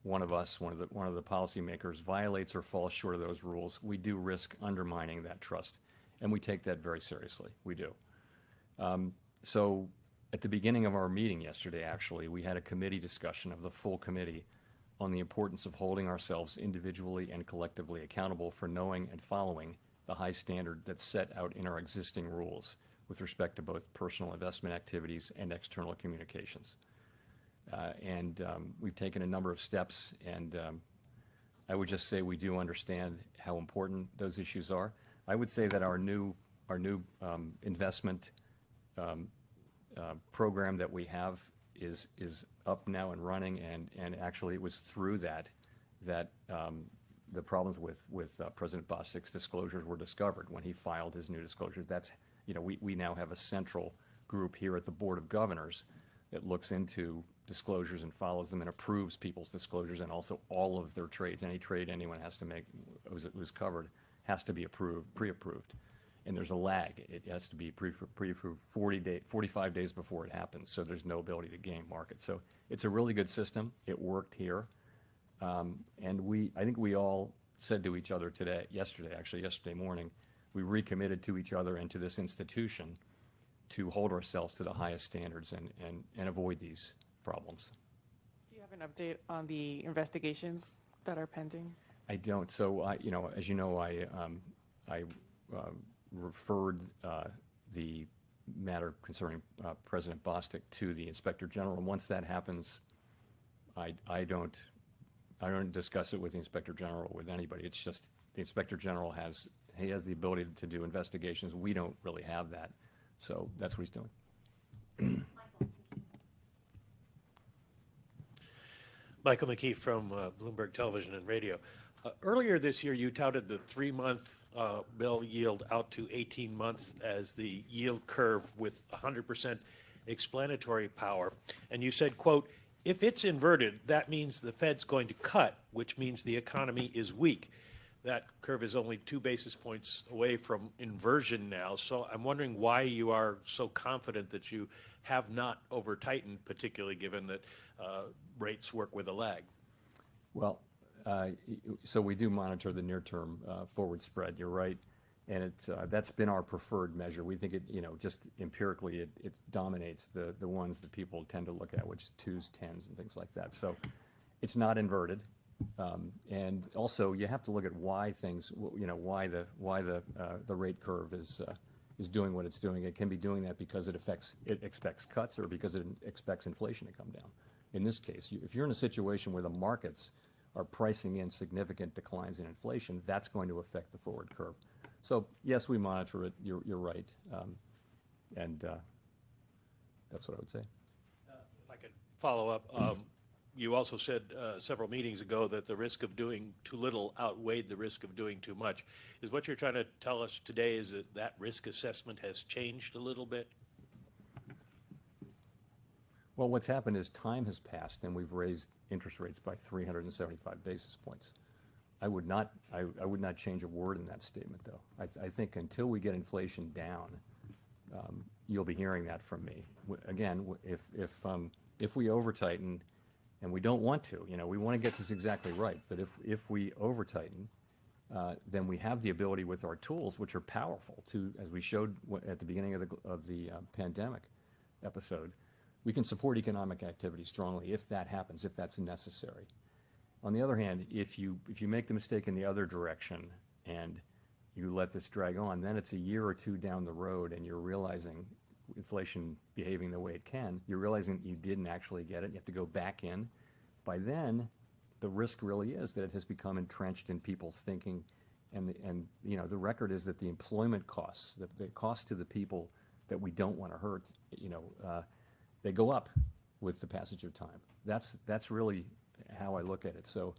one of the policymakers violates or falls short of those rules, we do risk undermining that trust, and we take that very seriously. We do. So At the beginning of our meeting yesterday, actually, we had a committee discussion of the full committee on the importance of holding ourselves individually and collectively accountable for knowing and following the high standard that's set out in our existing rules with respect to both personal investment activities and external communications. We've taken a number of steps, and I would just say we do understand how important those issues are. I would say that our new investment program that we have is up now and running, and actually it was through that the problems with President Bostic's disclosures were discovered when he filed his new disclosures. That's, we now have a central group here at the Board of Governors that looks into disclosures and follows them and approves people's disclosures, and also all of their trades. Any trade anyone has to make who's covered has to be pre-approved. And there's a lag. It has to be pre-approved 45 days before it happens, so there's no ability to game market. So it's a really good system. It worked here. And I think we all said to each other yesterday morning, we recommitted to each other and to this institution to hold ourselves to the highest standards and avoid these problems.
Do you have an update on the investigations that are pending?
I don't. So, as you know, I referred the matter concerning President Bostic to the Inspector General. And once that happens, I don't discuss it with the Inspector General or with anybody. It's just the Inspector General has the ability to do investigations. We don't really have that. So that's what he's doing.
Michael McKee from Bloomberg Television and Radio. Earlier this year, you touted the 3-month bill yield out to 18 months as the yield curve with 100% explanatory power. And you said, quote, if it's inverted, that means the Fed's going to cut, which means the economy is weak. That curve is only 2 basis points away from inversion now. So I'm wondering why you are so confident that you have not over-tightened, particularly given that rates work with a lag.
Well, so we do monitor the near-term forward spread. You're right, and that's been our preferred measure. We think it, just empirically, it dominates the ones that people tend to look at, which is 2s, 10s, and things like that. So it's not inverted, and also you have to look at why why the rate curve is doing what it's doing. It can be doing that because it expects cuts, or because it expects inflation to come down. In this case, if you're in a situation where the markets are pricing in significant declines in inflation, that's going to affect the forward curve. So yes, we monitor it. You're right, and that's what I would say.
If I could follow up, you also said several meetings ago that the risk of doing too little outweighed the risk of doing too much. Is what you're trying to tell us today is that risk assessment has changed a little bit?
Well, what's happened is time has passed, and we've raised interest rates by 375 basis points. I would not change a word in that statement, though. I think until we get inflation down, you'll be hearing that from me. Again, if we over-tighten, and we don't want to, we want to get this exactly right, but if we over-tighten, then we have the ability with our tools, which are powerful, as we showed at the beginning of the pandemic episode. We can support economic activity strongly if that happens, if that's necessary. On the other hand, if you make the mistake in the other direction and you let this drag on, then it's a year or two down the road and you're realizing inflation behaving the way it can, you're realizing that you didn't actually get it, you have to go back in. By then, the risk really is that it has become entrenched in people's thinking, and the record is that the employment costs, the cost to the people that we don't want to hurt, they go up with the passage of time. That's really how I look at it. So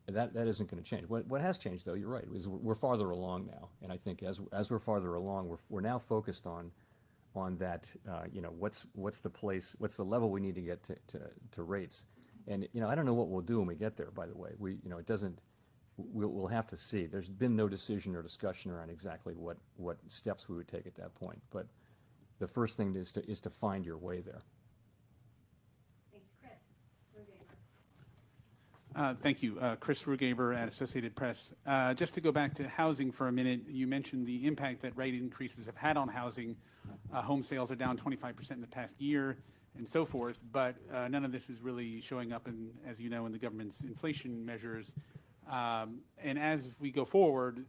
that isn't going to change. What has changed, though, you're right, is we're farther along now, and I think as we're farther along, we're now focused on that. What's the level we need to get to rates, and I don't know what we'll do when we get there. By the way, we'll have to see. There's been no decision or discussion around exactly what steps we would take at that point, but the first thing is to find your way there.
Thank you. Chris Rugaber at Associated Press. Just to go back to housing for a minute, you mentioned the impact that rate increases have had on housing. Home sales are down 25% in the past year and so forth, but none of this is really showing up in, as you know, in the government's inflation measures. And as we go forward,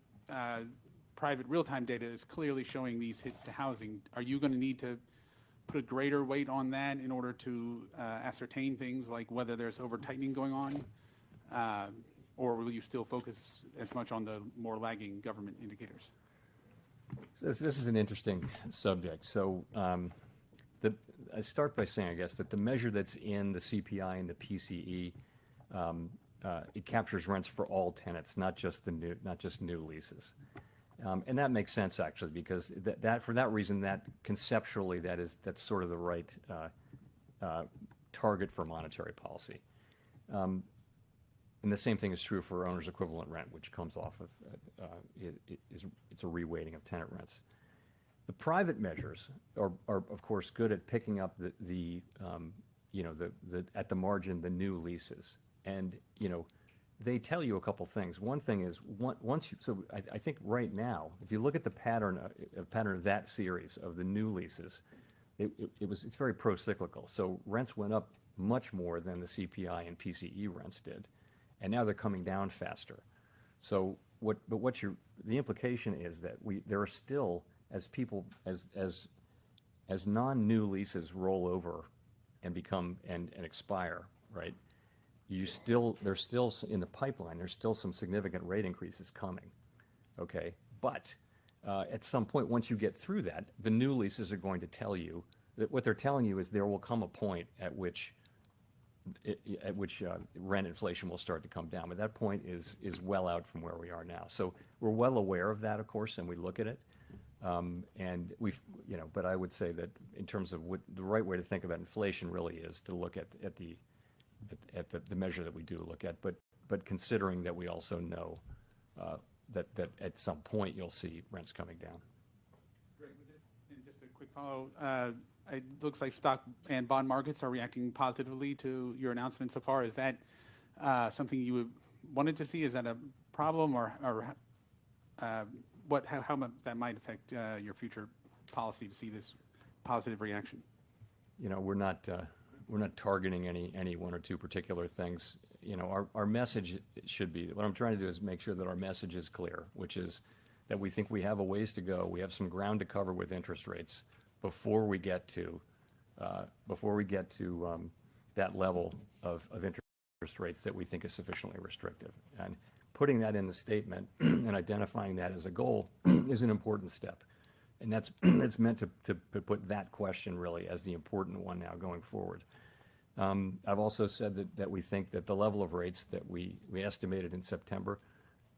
private real-time data is clearly showing these hits to housing. Are you going to need to put a greater weight on that in order to ascertain things like whether there's over-tightening going on? Or will you still focus as much on the more lagging government indicators?
So this is an interesting subject. So I start by saying, I guess, that the measure that's in the CPI and the PCE, it captures rents for all tenants, not just new leases. And that makes sense, actually, because that for that reason, that conceptually, that's sort of the right target for monetary policy. And the same thing is true for owner's equivalent rent, which comes off of it's a reweighting of tenant rents. The private measures are of course good at picking up the at the margin the new leases, and they tell you a couple things. One thing is I think right now, if you look at the pattern of that series of the new leases, it's very pro-cyclical. So rents went up much more than the CPI and PCE rents did, and now they're coming down faster. So the implication is that there are still, as non-new leases roll over and become and expire, right? There's still in the pipeline. There's still some significant rate increases coming, okay? But at some point, once you get through that, the new leases are going to tell you that what they're telling you is there will come a point at which rent inflation will start to come down. But that point is well out from where we are now. So we're well aware of that, of course, and we look at it. And but I would say that in terms of what the right way to think about inflation really is to look at the measure that we do look at, but considering that we also know that at some point you'll see rents coming down.
Great. And just a quick follow. It looks like stock and bond markets are reacting positively to your announcement so far. Is that something you wanted to see? Is that a problem, or how that might affect your future policy to see this positive reaction?
We're not targeting any one or two particular things. Our message should be, what I'm trying to do is make sure that our message is clear, which is that we think we have a ways to go. We have some ground to cover with interest rates before we get to that level of interest rates that we think is sufficiently restrictive. And putting that in the statement and identifying that as a goal is an important step. And that's meant to put that question really as the important one now going forward. I've also said that we think that the level of rates that we estimated in September,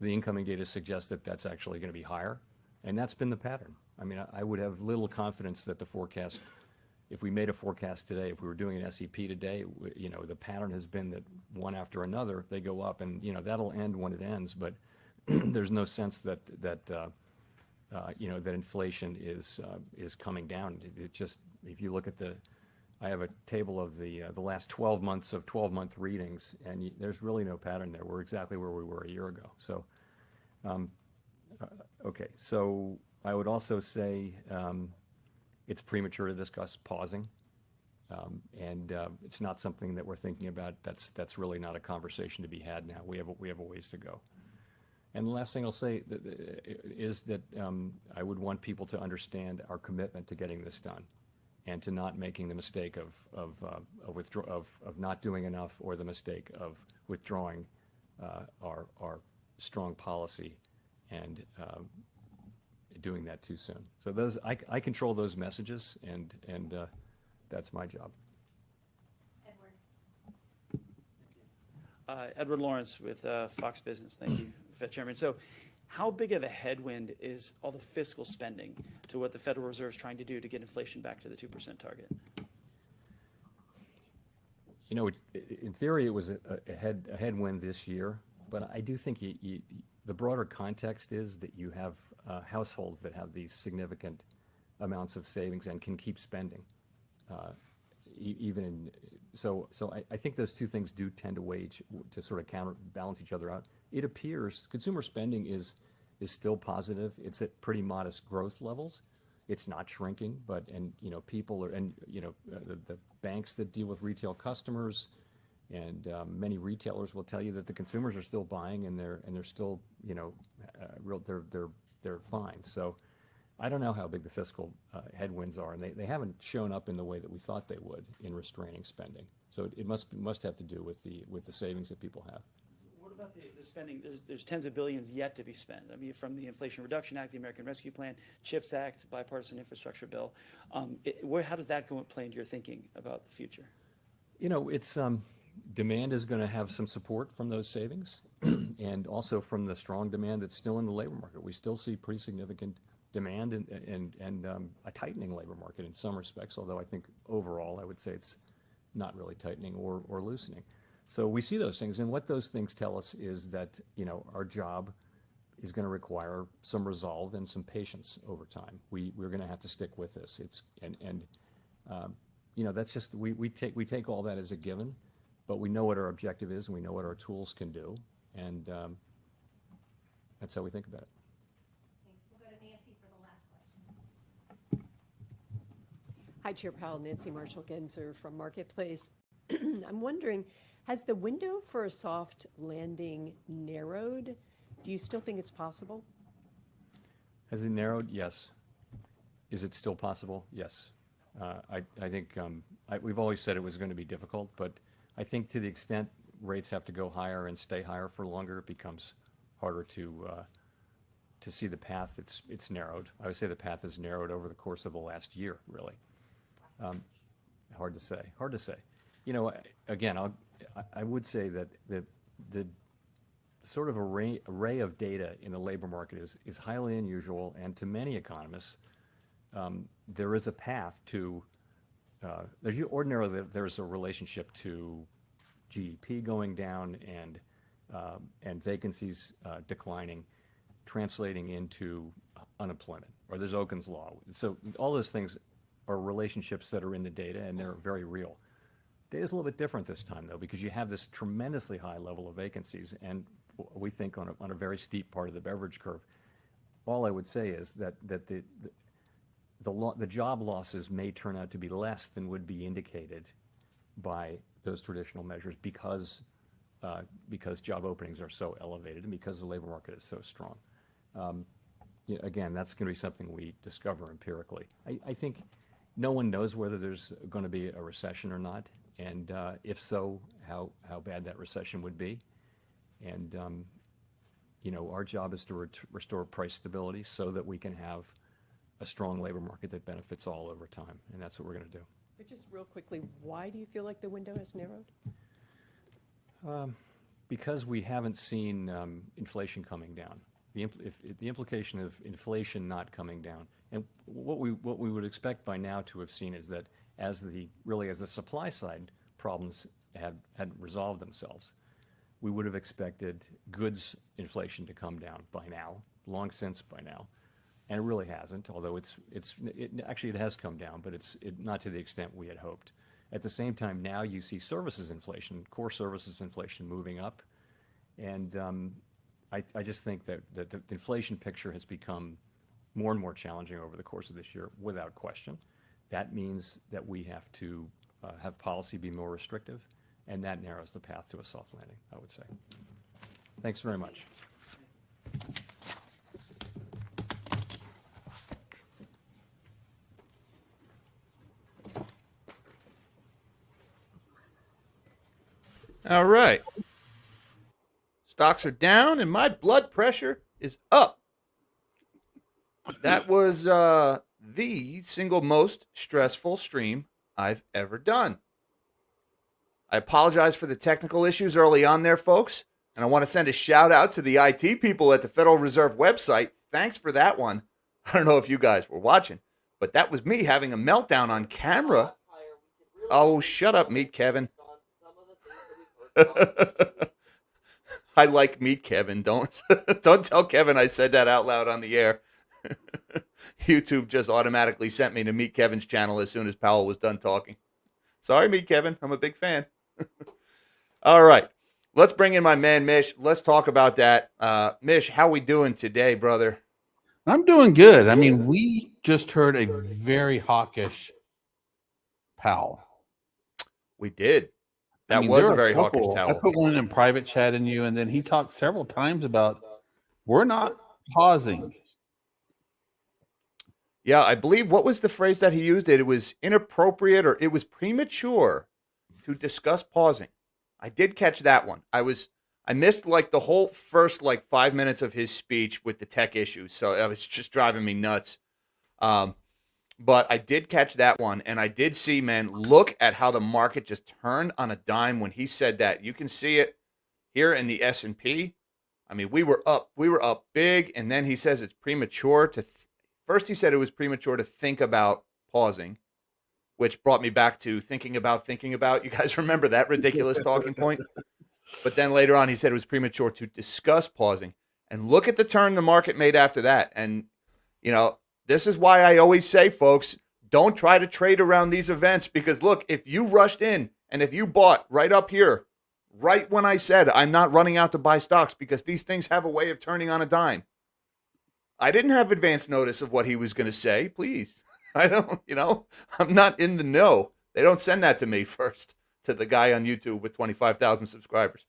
the incoming data suggests that that's actually going to be higher, and that's been the pattern. I mean, I would have little confidence that the forecast, if we made a forecast today, if we were doing an SEP today, the pattern has been that one after another they go up, and that'll end when it ends. But there's no sense that inflation is coming down. It just, if you look at I have a table of the last 12 months of 12-month readings, and there's really no pattern there. We're exactly where we were a year ago. So, okay. So I would also say it's premature to discuss pausing, and it's not something that we're thinking about. That's really not a conversation to be had now. We have a ways to go. And the last thing I'll say is that I would want people to understand our commitment to getting this done, and to not making the mistake of not doing enough, or the mistake of withdrawing our strong policy and doing that too soon. So I control those messages, and that's my job.
Edward Lawrence with Fox Business. Thank you, Fed Chairman. So how big of a headwind is all the fiscal spending to what the Federal Reserve is trying to do to get inflation back to the 2% target?
In theory, it was a headwind this year, but I do think the broader context is that you have households that have these significant amounts of savings and can keep spending, even in I think those two things do tend to to sort of counterbalance each other out. It appears consumer spending is still positive. It's at pretty modest growth levels. It's not shrinking, but people are, and the banks that deal with retail customers and many retailers will tell you that the consumers are still buying and they're still they're fine. So I don't know how big the fiscal headwinds are, and they haven't shown up in the way that we thought they would in restraining spending. So it must have to do with the savings that people have.
What about the spending? There's tens of billions yet to be spent. I mean, from the Inflation Reduction Act, the American Rescue Plan, CHIPS Act, bipartisan infrastructure bill. How does that play into your thinking about the future?
It's demand is going to have some support from those savings, and also from the strong demand that's still in the labor market. We still see pretty significant demand and a tightening labor market in some respects, although I think overall I would say it's not really tightening or loosening. So we see those things, and what those things tell us is that our job is going to require some resolve and some patience over time. We're going to have to stick with this. That's just we take all that as a given, but we know what our objective is and we know what our tools can do, and that's how we think about it.
Hi, Chair Powell. Nancy Marshall-Genzer from Marketplace. I'm wondering, has the window for a soft landing narrowed? Do you still think it's possible?
Has it narrowed? Yes. Is it still possible? Yes. I think we've always said it was going to be difficult, but I think to the extent rates have to go higher and stay higher for longer, it becomes harder to see the path. It's narrowed. I would say the path is narrowed over the course of the last year, really. Hard to say. Again, I would say that the sort of array of data in the labor market is highly unusual, and to many economists, there is a path to. Ordinarily, there's a relationship to GDP going down and vacancies declining, translating into unemployment, or there's Okun's law. So all those things are relationships that are in the data, and they're very real. Data's a little bit different this time, though, because you have this tremendously high level of vacancies, and we think on a very steep part of the beverage curve. All I would say is that the job losses may turn out to be less than would be indicated by those traditional measures because job openings are so elevated and because the labor market is so strong. Again, that's going to be something we discover empirically. I think no one knows whether there's going to be a recession or not, and if so, how bad that recession would be. And our job is to restore price stability so that we can have a strong labor market that benefits all over time, and that's what we're going to do.
But just real quickly, why do you feel like the window has narrowed?
Because we haven't seen inflation coming down. The implication of inflation not coming down, and what we would expect by now to have seen is that as the supply side problems had resolved themselves, we would have expected goods inflation to come down by now, long since by now, and it really hasn't. Although it has come down, but it's not to the extent we had hoped. At the same time, now you see services inflation, core services inflation moving up, and I just think that the inflation picture has become more and more challenging over the course of this year, without question. That means that we have to have policy be more restrictive, and that narrows the path to a soft landing, I would say. Thanks very much.
All right. Stocks are down and my blood pressure is up. That was the single most stressful stream I've ever done. I apologize for the technical issues early on there, folks. And I want to send a shout out to the IT people at the Federal Reserve website. Thanks for that one. I don't know if you guys were watching, but that was me having a meltdown on camera. Oh, shut up, Meet Kevin. I like Meet Kevin. Don't tell Kevin I said that out loud on the air. YouTube just automatically sent me to Meet Kevin's channel as soon as Powell was done talking. Sorry, me, Kevin. I'm a big fan. All right. Let's bring in my man, Mish. Let's talk about that. Mish, how we doing today, brother?
I'm doing good. I mean, we just heard a very hawkish Powell.
We did. That
I mean,
was
there
a
are
very hawkish
couple. I
towel.
put one in private chat in you, and then he talked several times about we're not pausing.
Yeah, I believe what was the phrase that he used? It was inappropriate or it was premature to discuss pausing. I did catch that one. I missed like the whole first like 5 minutes of his speech with the tech issues, so it was just driving me nuts. But I did catch that one, and I did see, man, look at how the market just turned on a dime when he said that. You can see it here in the S&P. I mean, we were up big, and then he says it's premature to. First, he said it was premature to think about pausing, which brought me back to thinking about. You guys remember that ridiculous talking point? But then later on, he said it was premature to discuss pausing. And look at the turn the market made after that. And, this is why I always say, folks, don't try to trade around these events because, look, if you rushed in and if you bought right up here, right when I said I'm not running out to buy stocks because these things have a way of turning on a dime. I didn't have advance notice of what he was going to say. Please. I don't, I'm not in the know. They don't send that to me first, to the guy on YouTube with 25,000 subscribers.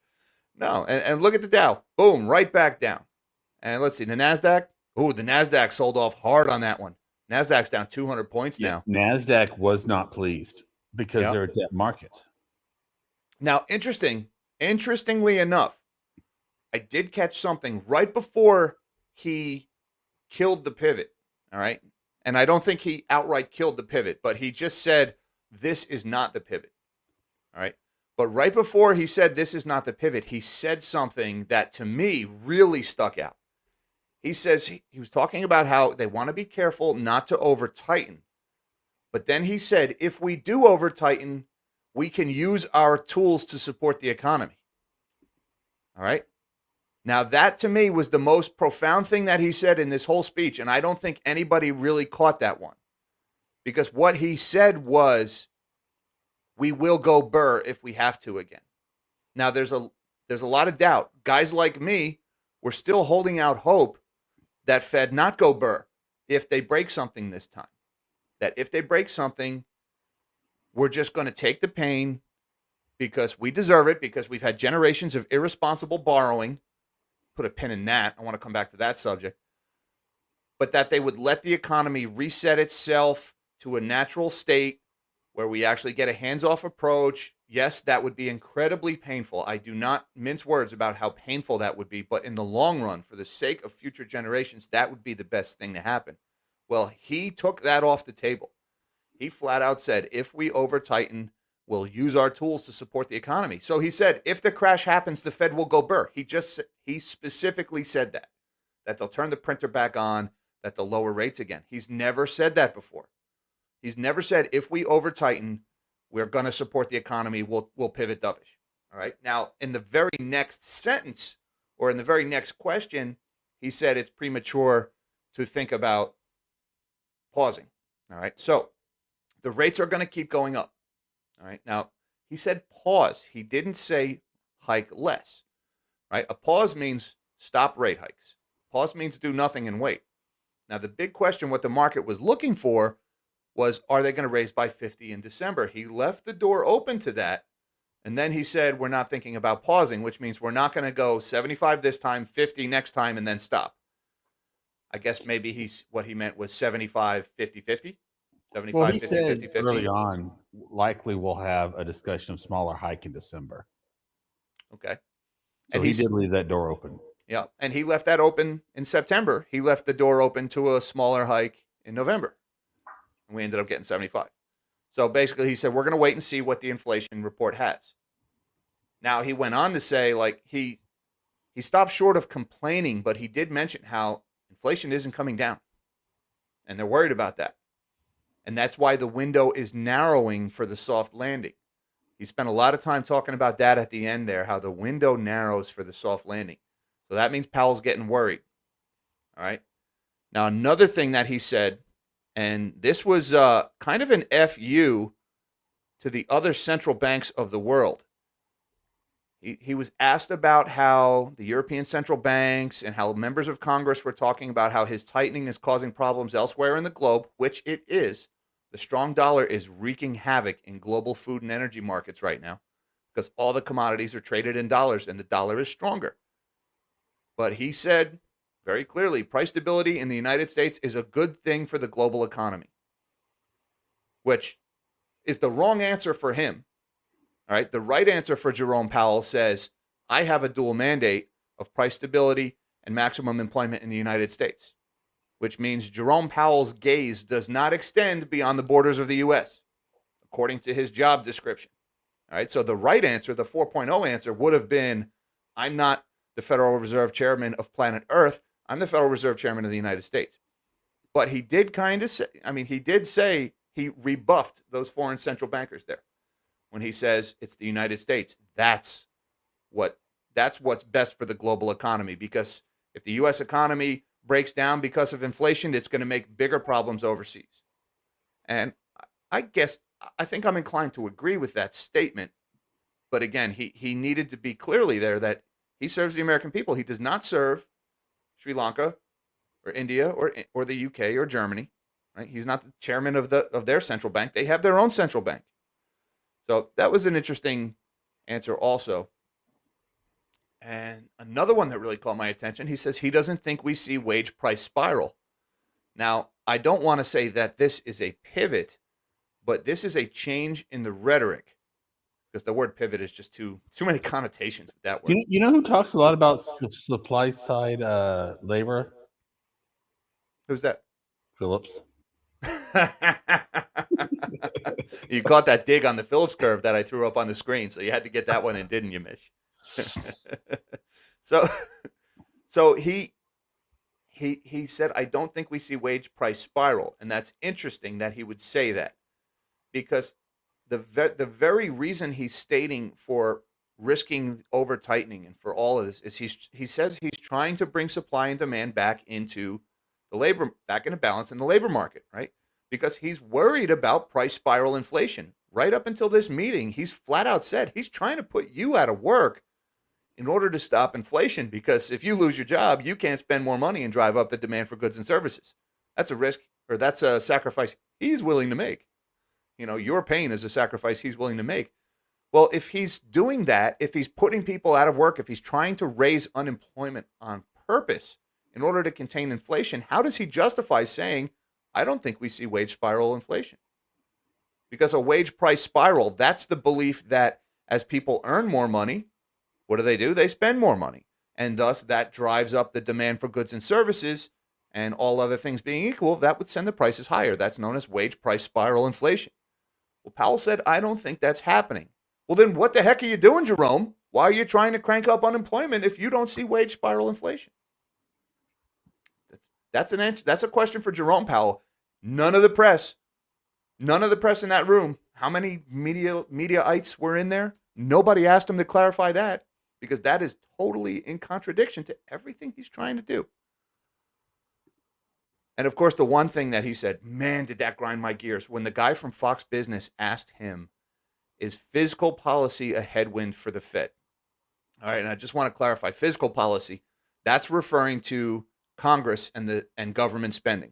No. And look at the Dow. Boom, right back down. And let's see, the NASDAQ. Ooh, the NASDAQ sold off hard on that one. NASDAQ's down 200 points now.
NASDAQ was not pleased because they're a debt market.
Now, interestingly enough, I did catch something right before he killed the pivot, all right? And I don't think he outright killed the pivot, but he just said, this is not the pivot, all right? But right before he said, this is not the pivot, he said something that to me really stuck out. He says he was talking about how they want to be careful not to over tighten. But then he said, if we do over tighten, we can use our tools to support the economy. All right. Now, that to me was the most profound thing that he said in this whole speech. And I don't think anybody really caught that one. Because what he said was, we will go burr if we have to again. Now, there's a lot of doubt. Guys like me, we're still holding out hope that Fed not go burr if they break something this time. That if they break something, we're just going to take the pain because we deserve it, because we've had generations of irresponsible borrowing. Put a pin in that. I want to come back to that subject. But that they would let the economy reset itself to a natural state where we actually get a hands-off approach. Yes, that would be incredibly painful. I do not mince words about how painful that would be, but in the long run, for the sake of future generations, that would be the best thing to happen. Well, he took that off the table. He flat out said, if we over-tighten, we'll use our tools to support the economy. So he said, if the crash happens, the Fed will go burr. He specifically said that they'll turn the printer back on, that they'll lower rates again. He's never said that before. He's never said, if we over-tighten, we're going to support the economy, we'll pivot dovish. All right. Now, in the very next sentence or in the very next question, he said it's premature to think about pausing. All right. So the rates are going to keep going up. All right. Now, he said pause. He didn't say hike less. Right. A pause means stop rate hikes. Pause means do nothing and wait. Now, the big question, what the market was looking for, was, are they going to raise by 50 in December? He left the door open to that. And then he said, we're not thinking about pausing, which means we're not going to go 75 this time, 50 next time, and then stop. I guess maybe what he meant was 75, 50, 50. 75,
Well, he
50,
said
50, 50.
early on, likely we'll have a discussion of smaller hike in December.
Okay.
So he did leave that door open.
Yeah. And he left that open in September. He left the door open to a smaller hike in November. And we ended up getting 75. So basically he said, we're going to wait and see what the inflation report has. Now he went on to say, like, he stopped short of complaining, but he did mention how inflation isn't coming down. And they're worried about that. And that's why the window is narrowing for the soft landing. He spent a lot of time talking about that at the end there, how the window narrows for the soft landing. So that means Powell's getting worried. All right. Now, another thing that he said, and this was kind of an FU to the other central banks of the world. He was asked about how the European central banks and how members of Congress were talking about how his tightening is causing problems elsewhere in the globe, which it is. The strong dollar is wreaking havoc in global food and energy markets right now because all the commodities are traded in dollars and the dollar is stronger. But he said very clearly, price stability in the United States is a good thing for the global economy, which is the wrong answer for him. All right. The right answer for Jerome Powell says, I have a dual mandate of price stability and maximum employment in the United States, which means Jerome Powell's gaze does not extend beyond the borders of the U.S., according to his job description. All right. So the right answer, the 4.0 answer, would have been, I'm not the Federal Reserve Chairman of planet Earth. I'm the Federal Reserve Chairman of the United States. But he did kind of say, he did say he rebuffed those foreign central bankers there when he says it's the United States. That's what's best for the global economy, because if the U.S. economy breaks down because of inflation, it's going to make bigger problems overseas. And I think I'm inclined to agree with that statement. But again, he needed to be clearly there that he serves the American people. He does not serve Sri Lanka or India or the UK or Germany. Right? He's not the chairman of their central bank. They have their own central bank. So that was an interesting answer also. And another one that really caught my attention, he says he doesn't think we see wage price spiral. Now, I don't want to say that this is a pivot, but this is a change in the rhetoric, because the word pivot is just too many connotations with that word.
You know who talks a lot about supply side labor?
Who's that?
Phillips.
You caught that dig on the Phillips curve that I threw up on the screen, so you had to get that one in, didn't you, Mish? So he said, I don't think we see wage price spiral, and that's interesting that he would say that, because the very reason he's stating for risking over tightening and for all of this is he says he's trying to bring supply and demand back into balance in the labor market, right? Because he's worried about price spiral inflation. Right up until this meeting, he's flat out said he's trying to put you out of work in order to stop inflation, because if you lose your job, you can't spend more money and drive up the demand for goods and services. That's a risk, or that's a sacrifice he's willing to make. Your pain is a sacrifice he's willing to make. Well, if he's doing that, if he's putting people out of work, if he's trying to raise unemployment on purpose in order to contain inflation, how does he justify saying, I don't think we see wage spiral inflation? Because a wage price spiral, that's the belief that as people earn more money, what do? They spend more money. And thus that drives up the demand for goods and services, and all other things being equal, that would send the prices higher. That's known as wage price spiral inflation. Well, Powell said, I don't think that's happening. Well, then what the heck are you doing, Jerome? Why are you trying to crank up unemployment if you don't see wage spiral inflation? That's an answer. That's a question for Jerome Powell. None of the press in that room, how many mediaites were in there? Nobody asked him to clarify that, because that is totally in contradiction to everything he's trying to do. And of course, the one thing that he said, man, did that grind my gears, when the guy from Fox Business asked him, is fiscal policy a headwind for the Fed? All right, and I just want to clarify, fiscal policy, that's referring to Congress and government spending.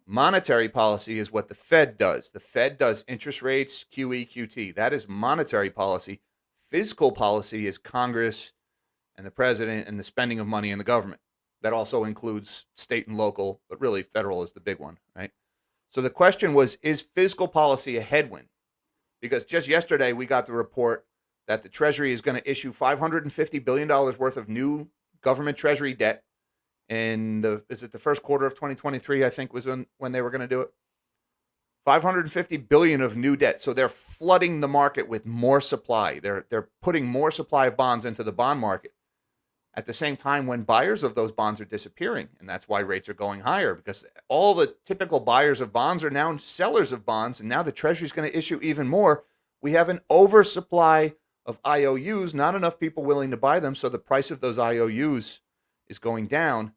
Monetary policy is what the Fed does. The Fed does interest rates, QE, QT. That is monetary policy. Fiscal policy is Congress and the president and the spending of money in the government. That also includes state and local, but really federal is the big one, right? So the question was, is fiscal policy a headwind? Because just yesterday we got the report that the Treasury is going to issue $550 billion worth of new government Treasury debt in the first quarter of 2023, I think was when they were going to do it. $550 billion of new debt. So they're flooding the market with more supply. They're putting more supply of bonds into the bond market at the same time when buyers of those bonds are disappearing. And that's why rates are going higher, because all the typical buyers of bonds are now sellers of bonds. And now the Treasury is going to issue even more. We have an oversupply of IOUs, not enough people willing to buy them. So the price of those IOUs is going down.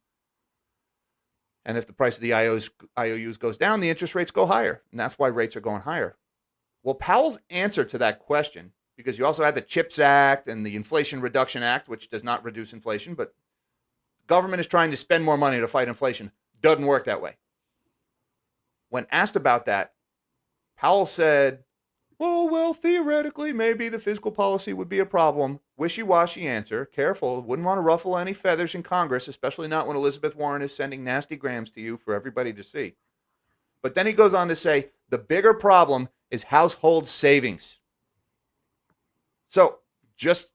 And if the price of the IOUs goes down, the interest rates go higher. And that's why rates are going higher. Well, Powell's answer to that question, because you also had the CHIPS Act and the Inflation Reduction Act, which does not reduce inflation, but government is trying to spend more money to fight inflation. Doesn't work that way. When asked about that, Powell said, oh, well, theoretically, maybe the fiscal policy would be a problem. Wishy-washy answer. Careful. Wouldn't want to ruffle any feathers in Congress, especially not when Elizabeth Warren is sending nasty grams to you for everybody to see. But then he goes on to say, the bigger problem is household savings. So just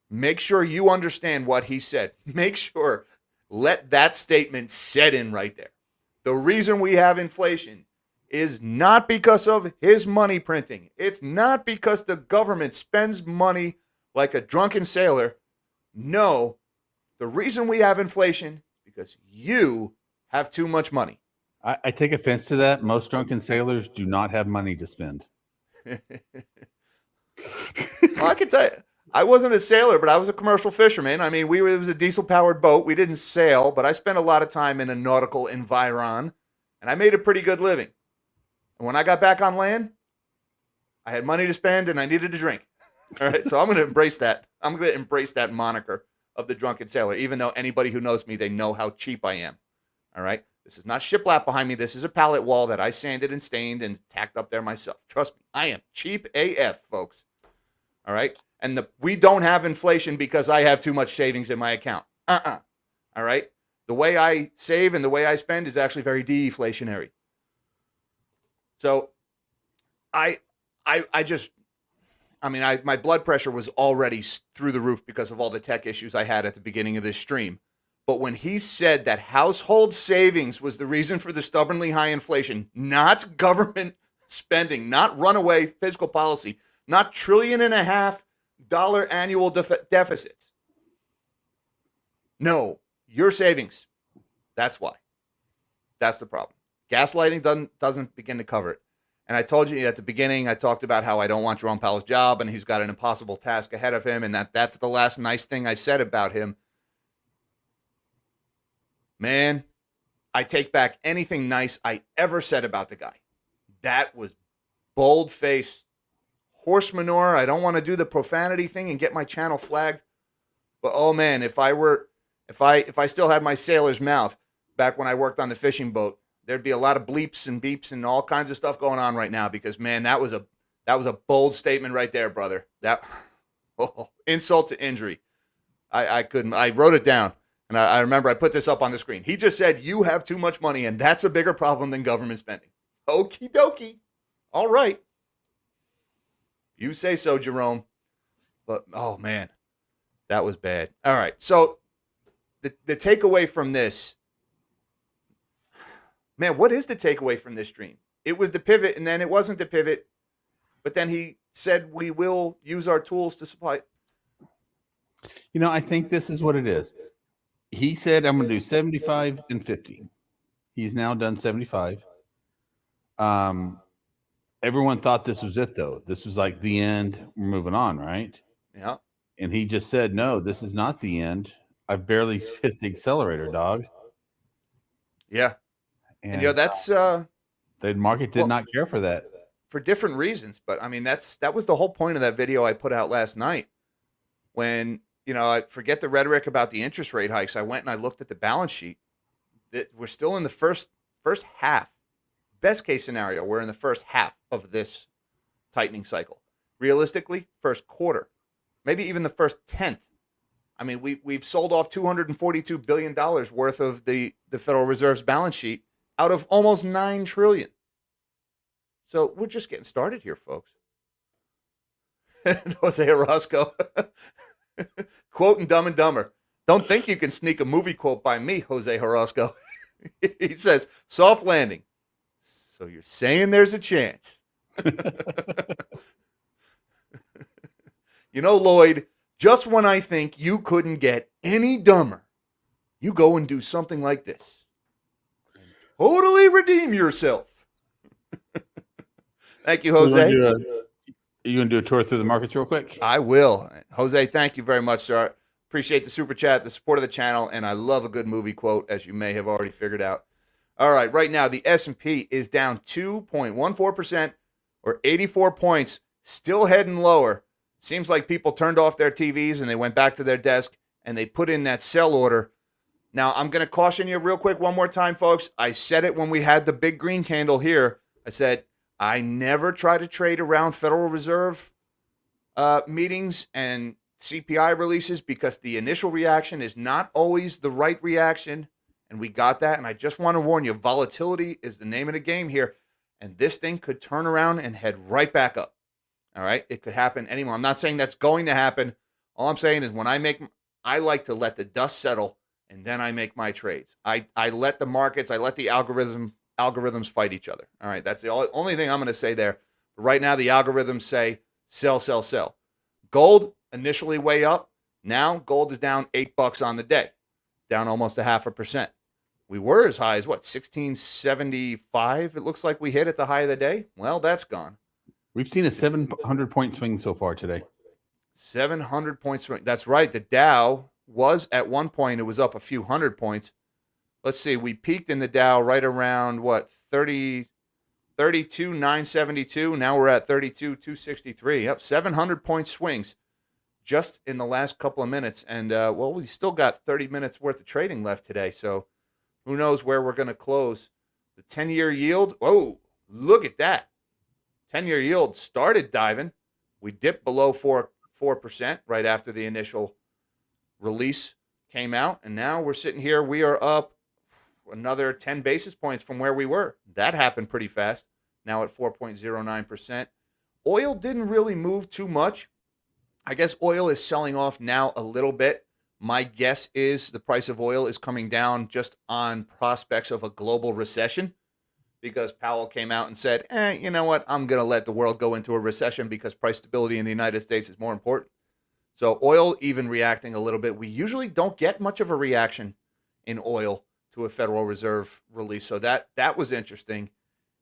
make sure you understand what he said. Make sure, let that statement set in right there. The reason we have inflation is not because of his money printing. It's not because the government spends money like a drunken sailor. No, the reason we have inflation is because you have too much money.
I take offense to that. Most drunken sailors do not have money to spend.
Well, I can tell you, I wasn't a sailor, but I was a commercial fisherman. I mean, it was a diesel-powered boat. We didn't sail, but I spent a lot of time in a nautical environ, and I made a pretty good living. And when I got back on land, I had money to spend, and I needed to drink. All right, so I'm going to embrace that. I'm going to embrace that moniker of the drunken sailor, even though anybody who knows me, they know how cheap I am. All right? This is not shiplap behind me. This is a pallet wall that I sanded and stained and tacked up there myself. Trust me, I am cheap AF, folks. All right? And we don't have inflation because I have too much savings in my account. All right? The way I save and the way I spend is actually very deflationary. So my blood pressure was already through the roof because of all the tech issues I had at the beginning of this stream. But when he said that household savings was the reason for the stubbornly high inflation, not government spending, not runaway fiscal policy, not $1.5 trillion annual deficits. No, your savings. That's why. That's the problem. Gaslighting doesn't begin to cover it. And I told you at the beginning, I talked about how I don't want Jerome Powell's job and he's got an impossible task ahead of him, and that's the last nice thing I said about him. Man, I take back anything nice I ever said about the guy. That was bold-faced horse manure. I don't want to do the profanity thing and get my channel flagged. But oh man, if I still had my sailor's mouth back when I worked on the fishing boat, there'd be a lot of bleeps and beeps and all kinds of stuff going on right now because man, that was a bold statement right there, brother. Insult to injury. I wrote it down. And I remember I put this up on the screen. He just said, you have too much money, and that's a bigger problem than government spending. Okie dokie. All right. You say so, Jerome. But, oh, man, that was bad. All right. So the takeaway from this, man, what is the takeaway from this stream? It was the pivot, and then it wasn't the pivot. But then he said we will use our tools to supply.
You know, I think this is what it is. He said, I'm going to do 75 and 50. He's now done 75. Everyone thought this was it, though. This was like the end. We're moving on, right?
Yeah.
And he just said, no, this is not the end. I barely hit the accelerator, dog.
Yeah. And you know, that's
the market did not care for that.
For different reasons. But I mean, that was the whole point of that video I put out last night. When you know, I forget the rhetoric about the interest rate hikes. I went and I looked at the balance sheet. We're still in the first half. Best case scenario, we're in the first half of this tightening cycle. Realistically, first quarter, maybe even the first tenth. I mean, we've sold off $242 billion worth of the Federal Reserve's balance sheet out of almost $9 trillion. So we're just getting started here, folks. And Jose Orozco. Quote in Dumb and Dumber. Don't think you can sneak a movie quote by me, Jose Orozco. He says, soft landing. So you're saying there's a chance. You know, Lloyd, just when I think you couldn't get any dumber, you go and do something like this. And totally redeem yourself. Thank you, Jose.
Are you going to do a tour through the markets real quick?
I will. Jose, thank you very much, sir. Appreciate the super chat, the support of the channel, and I love a good movie quote, as you may have already figured out. All right, right now the S&P is down 2.14%, or 84 points, still heading lower. Seems like people turned off their TVs and they went back to their desk and they put in that sell order. Now, I'm going to caution you real quick one more time, folks. I said it when we had the big green candle here. I said, I never try to trade around Federal Reserve meetings and CPI releases because the initial reaction is not always the right reaction. And we got that. And I just want to warn you, volatility is the name of the game here. And this thing could turn around and head right back up. All right. It could happen anymore. I'm not saying that's going to happen. All I'm saying is I like to let the dust settle and then I make my trades. I let the markets, I let the algorithms fight each other. All right. That's the only thing I'm going to say there. But right now, the algorithms say sell, sell, sell. Gold initially way up. Now gold is down $8 on the day, down almost 0.5%. We were as high as 1675. It looks like we hit at the high of the day. Well, that's gone.
We've seen a 700-point swing so far today.
700-point swing. That's right. The Dow was at one point, it was up a few hundred points. Let's see. We peaked in the Dow right around 32,972. Now we're at 32,263. Yep, 700-point swings just in the last couple of minutes. And, we still got 30 minutes worth of trading left today. So who knows where we're going to close. The 10-year yield, oh, look at that. 10-year yield started diving. We dipped below 4% right after the initial release came out. And now we're sitting here. We are up another 10 basis points from where we were. That happened pretty fast. Now at 4.09%. Oil didn't really move too much. I guess oil is selling off now a little bit. My guess is the price of oil is coming down just on prospects of a global recession because Powell came out and said, you know what? I'm going to let the world go into a recession because price stability in the United States is more important. So oil even reacting a little bit. We usually don't get much of a reaction in oil to a Federal Reserve release. So that was interesting.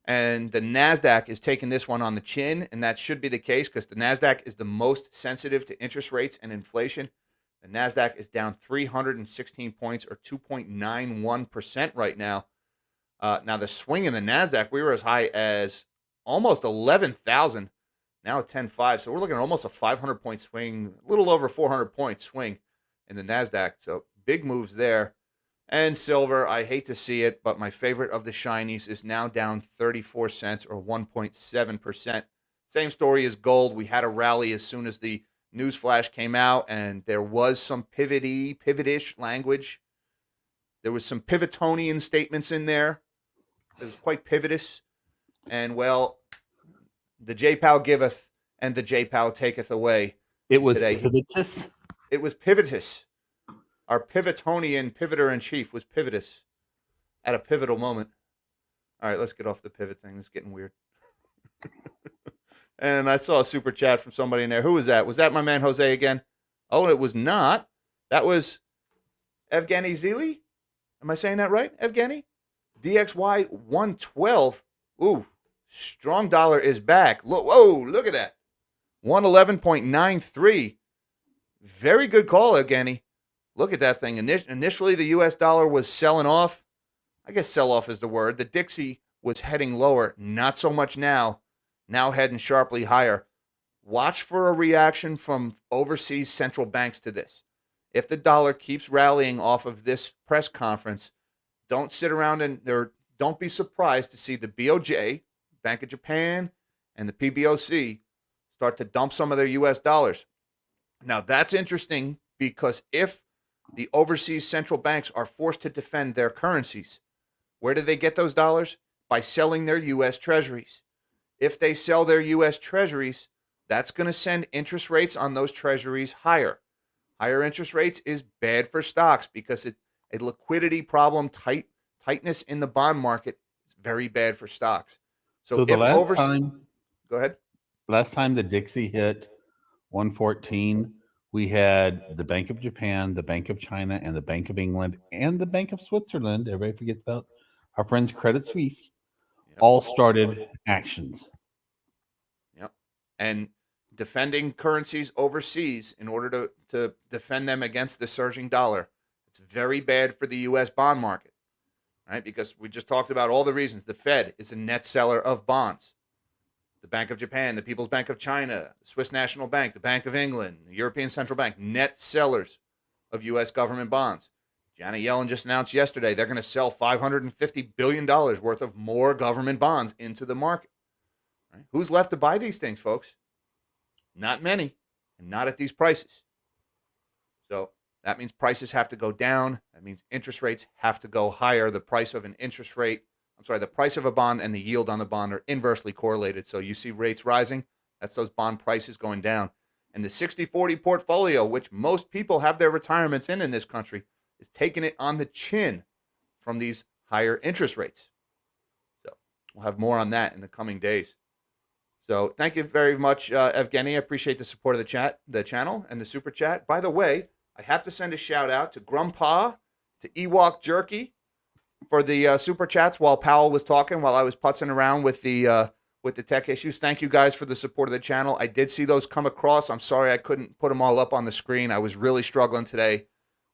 And the NASDAQ is taking this one on the chin, and that should be the case because the NASDAQ is the most sensitive to interest rates and inflation. The NASDAQ is down 316 points or 2.91% right now. Now, the swing in the NASDAQ, we were as high as almost 11,000, now at 10.5. So we're looking at almost a 500-point swing, a little over 400-point swing in the NASDAQ. So big moves there. And silver, I hate to see it, but my favorite of the shinies is now down 34 cents or 1.7%. Same story as gold. We had a rally as soon as the news flash came out, and there was some pivot-ish language. There was some pivotonian statements in there. It was quite pivotous. And, well, the J-Pow giveth and the J-Pow taketh away.
It was
today.
pivotous?
It was pivotous. Our pivotonian pivoter-in-chief was pivotous at a pivotal moment. All right, let's get off the pivot thing. It's getting weird. And I saw a super chat from somebody in there. Who was that? Was that my man Jose again? Oh, it was not. That was Evgeny Zili. Am I saying that right, Evgeny? DXY 112. Ooh, strong dollar is back. Whoa, look at that. 111.93. Very good call, Evgeny. Look at that thing. Initially, the U.S. dollar was selling off. I guess sell off is the word. The Dixie was heading lower. Not so much now. Now heading sharply higher. Watch for a reaction from overseas central banks to this. If the dollar keeps rallying off of this press conference, don't sit around or don't be surprised to see the BOJ, Bank of Japan, and the PBOC start to dump some of their U.S. dollars. Now, that's interesting because if the overseas central banks are forced to defend their currencies, where do they get those dollars? By selling their U.S. treasuries. If they sell their U.S. treasuries, that's going to send interest rates on those treasuries higher. Higher interest rates is bad for stocks because a liquidity problem, tightness in the bond market is very bad for stocks.
So the last time,
go ahead.
Last time the Dixie hit 114, we had the Bank of Japan, the Bank of China, and the Bank of England, and the Bank of Switzerland. Everybody forgets about our friends Credit Suisse.
Yep.
All started actions.
Yep. And defending currencies overseas in order to defend them against the surging dollar. It's very bad for the U.S. bond market, right? Because we just talked about all the reasons. The Fed is a net seller of bonds. the Bank of Japan, the People's Bank of China, the Swiss National Bank, the Bank of England, the European Central Bank, net sellers of U.S. government bonds. Janet Yellen just announced yesterday they're going to sell $550 billion worth of more government bonds into the market. Right? Who's left to buy these things, folks? Not many, and not at these prices. So that means prices have to go down. That means interest rates have to go higher. The price of the price of a bond and the yield on the bond are inversely correlated. So you see rates rising, that's those bond prices going down. And the 60-40 portfolio, which most people have their retirements in this country, is taking it on the chin from these higher interest rates. So we'll have more on that in the coming days. So thank you very much, Evgeny. I appreciate the support of the channel, and the super chat. By the way, I have to send a shout out to Grandpa, to Ewok Jerky for the super chats while Powell was talking, while I was putzing around with the tech issues. Thank you guys for the support of the channel. I did see those come across. I'm sorry I couldn't put them all up on the screen. I was really struggling today.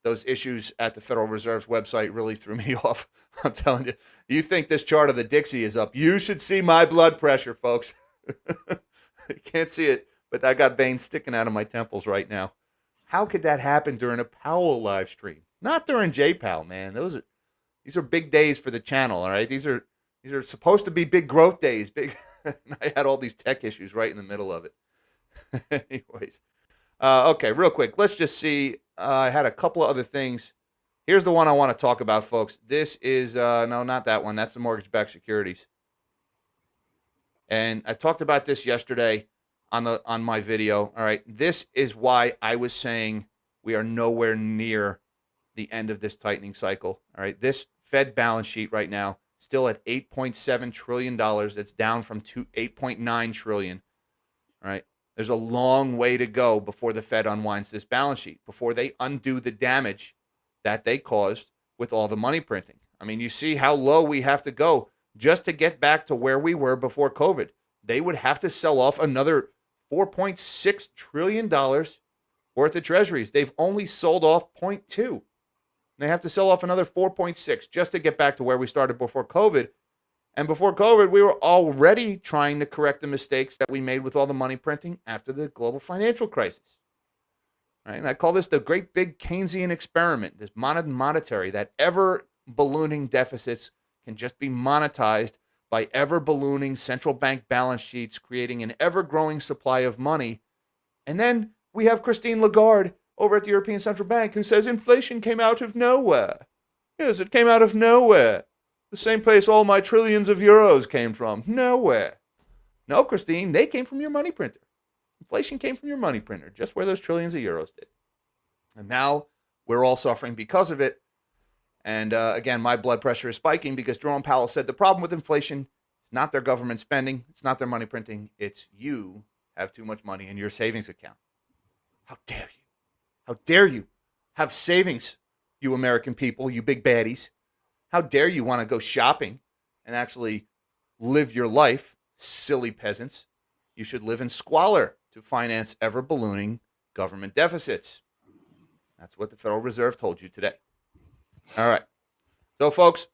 Those issues at the Federal Reserve's website really threw me off. I'm telling you, you think this chart of the Dixie is up. You should see my blood pressure, folks. You can't see it, but I got veins sticking out of my temples right now. How could that happen during a Powell live stream? Not during J-Powell, man. These are big days for the channel, all right? These are supposed to be big growth days. Big. I had all these tech issues right in the middle of it. Anyways. Okay, real quick. Let's just see. I had a couple of other things. Here's the one I want to talk about, folks. This is, no, not that one. That's the mortgage-backed securities. And I talked about this yesterday on my video. All right, this is why I was saying we are nowhere near the end of this tightening cycle. All right, this Fed balance sheet right now still at $8.7 trillion. It's down from $8.9 trillion. All right. There's a long way to go before the Fed unwinds this balance sheet, before they undo the damage that they caused with all the money printing. I mean, you see how low we have to go just to get back to where we were before COVID. They would have to sell off another $4.6 trillion worth of treasuries. They've only sold off 0.2. They have to sell off another 4.6 just to get back to where we started before COVID. And before COVID, we were already trying to correct the mistakes that we made with all the money printing after the global financial crisis. Right? And I call this the great big Keynesian experiment, this monetary, that ever ballooning deficits can just be monetized by ever ballooning central bank balance sheets, creating an ever growing supply of money. And then we have Christine Lagarde over at the European Central Bank who says inflation came out of nowhere. Yes, it came out of nowhere. The same place all my trillions of euros came from. Nowhere. No, Christine, they came from your money printer. Inflation came from your money printer, just where those trillions of euros did. And now we're all suffering because of it. And again, my blood pressure is spiking because Jerome Powell said the problem with inflation is not their government spending. It's not their money printing. It's you have too much money in your savings account. How dare you? How dare you have savings, you American people, you big baddies? How dare you want to go shopping and actually live your life, silly peasants? You should live in squalor to finance ever-ballooning government deficits. That's what the Federal Reserve told you today. All right. So, folks,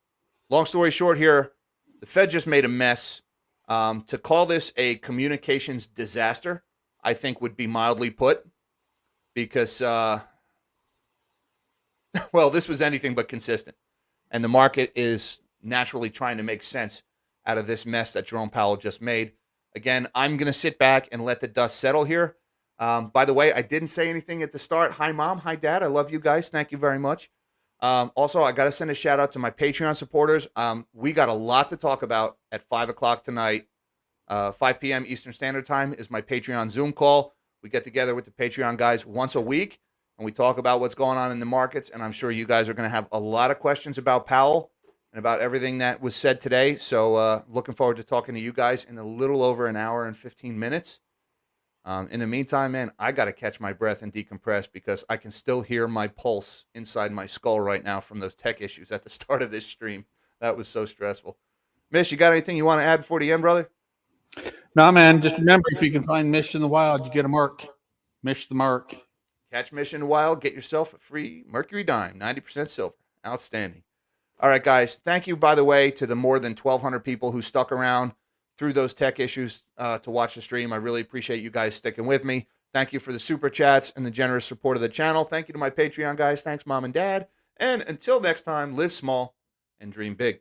long story short here, the Fed just made a mess. To call this a communications disaster, I think would be mildly put because, well, this was anything but consistent. And the market is naturally trying to make sense out of this mess that Jerome Powell just made. Again, I'm going to sit back and let the dust settle here. By the way, I didn't say anything at the start. Hi, Mom. Hi, Dad. I love you guys. Thank you very much. Also, I got to send a shout out to my Patreon supporters. We got a lot to talk about at 5 o'clock tonight. 5 p.m. Eastern Standard Time is my Patreon Zoom call. We get together with the Patreon guys once a week, and we talk about what's going on in the markets. And I'm sure you guys are going to have a lot of questions about Powell and about everything that was said today. So looking forward to talking to you guys in a little over an hour and 15 minutes. In the meantime, man, I got to catch my breath and decompress because I can still hear my pulse inside my skull right now from those tech issues at the start of this stream. That was so stressful. Mish, you got anything you want to add before the end, brother?
No, man. Just remember, if you can find Mish in the wild, you get a mark. Mish the mark.
Catch Mish in the wild. Get yourself a free Mercury dime, 90% silver. Outstanding. All right, guys. Thank you, by the way, to the more than 1,200 people who stuck around through those tech issues to watch the stream. I really appreciate you guys sticking with me. Thank you for the super chats and the generous support of the channel. Thank you to my Patreon guys. Thanks, Mom and Dad. And until next time, live small and dream big.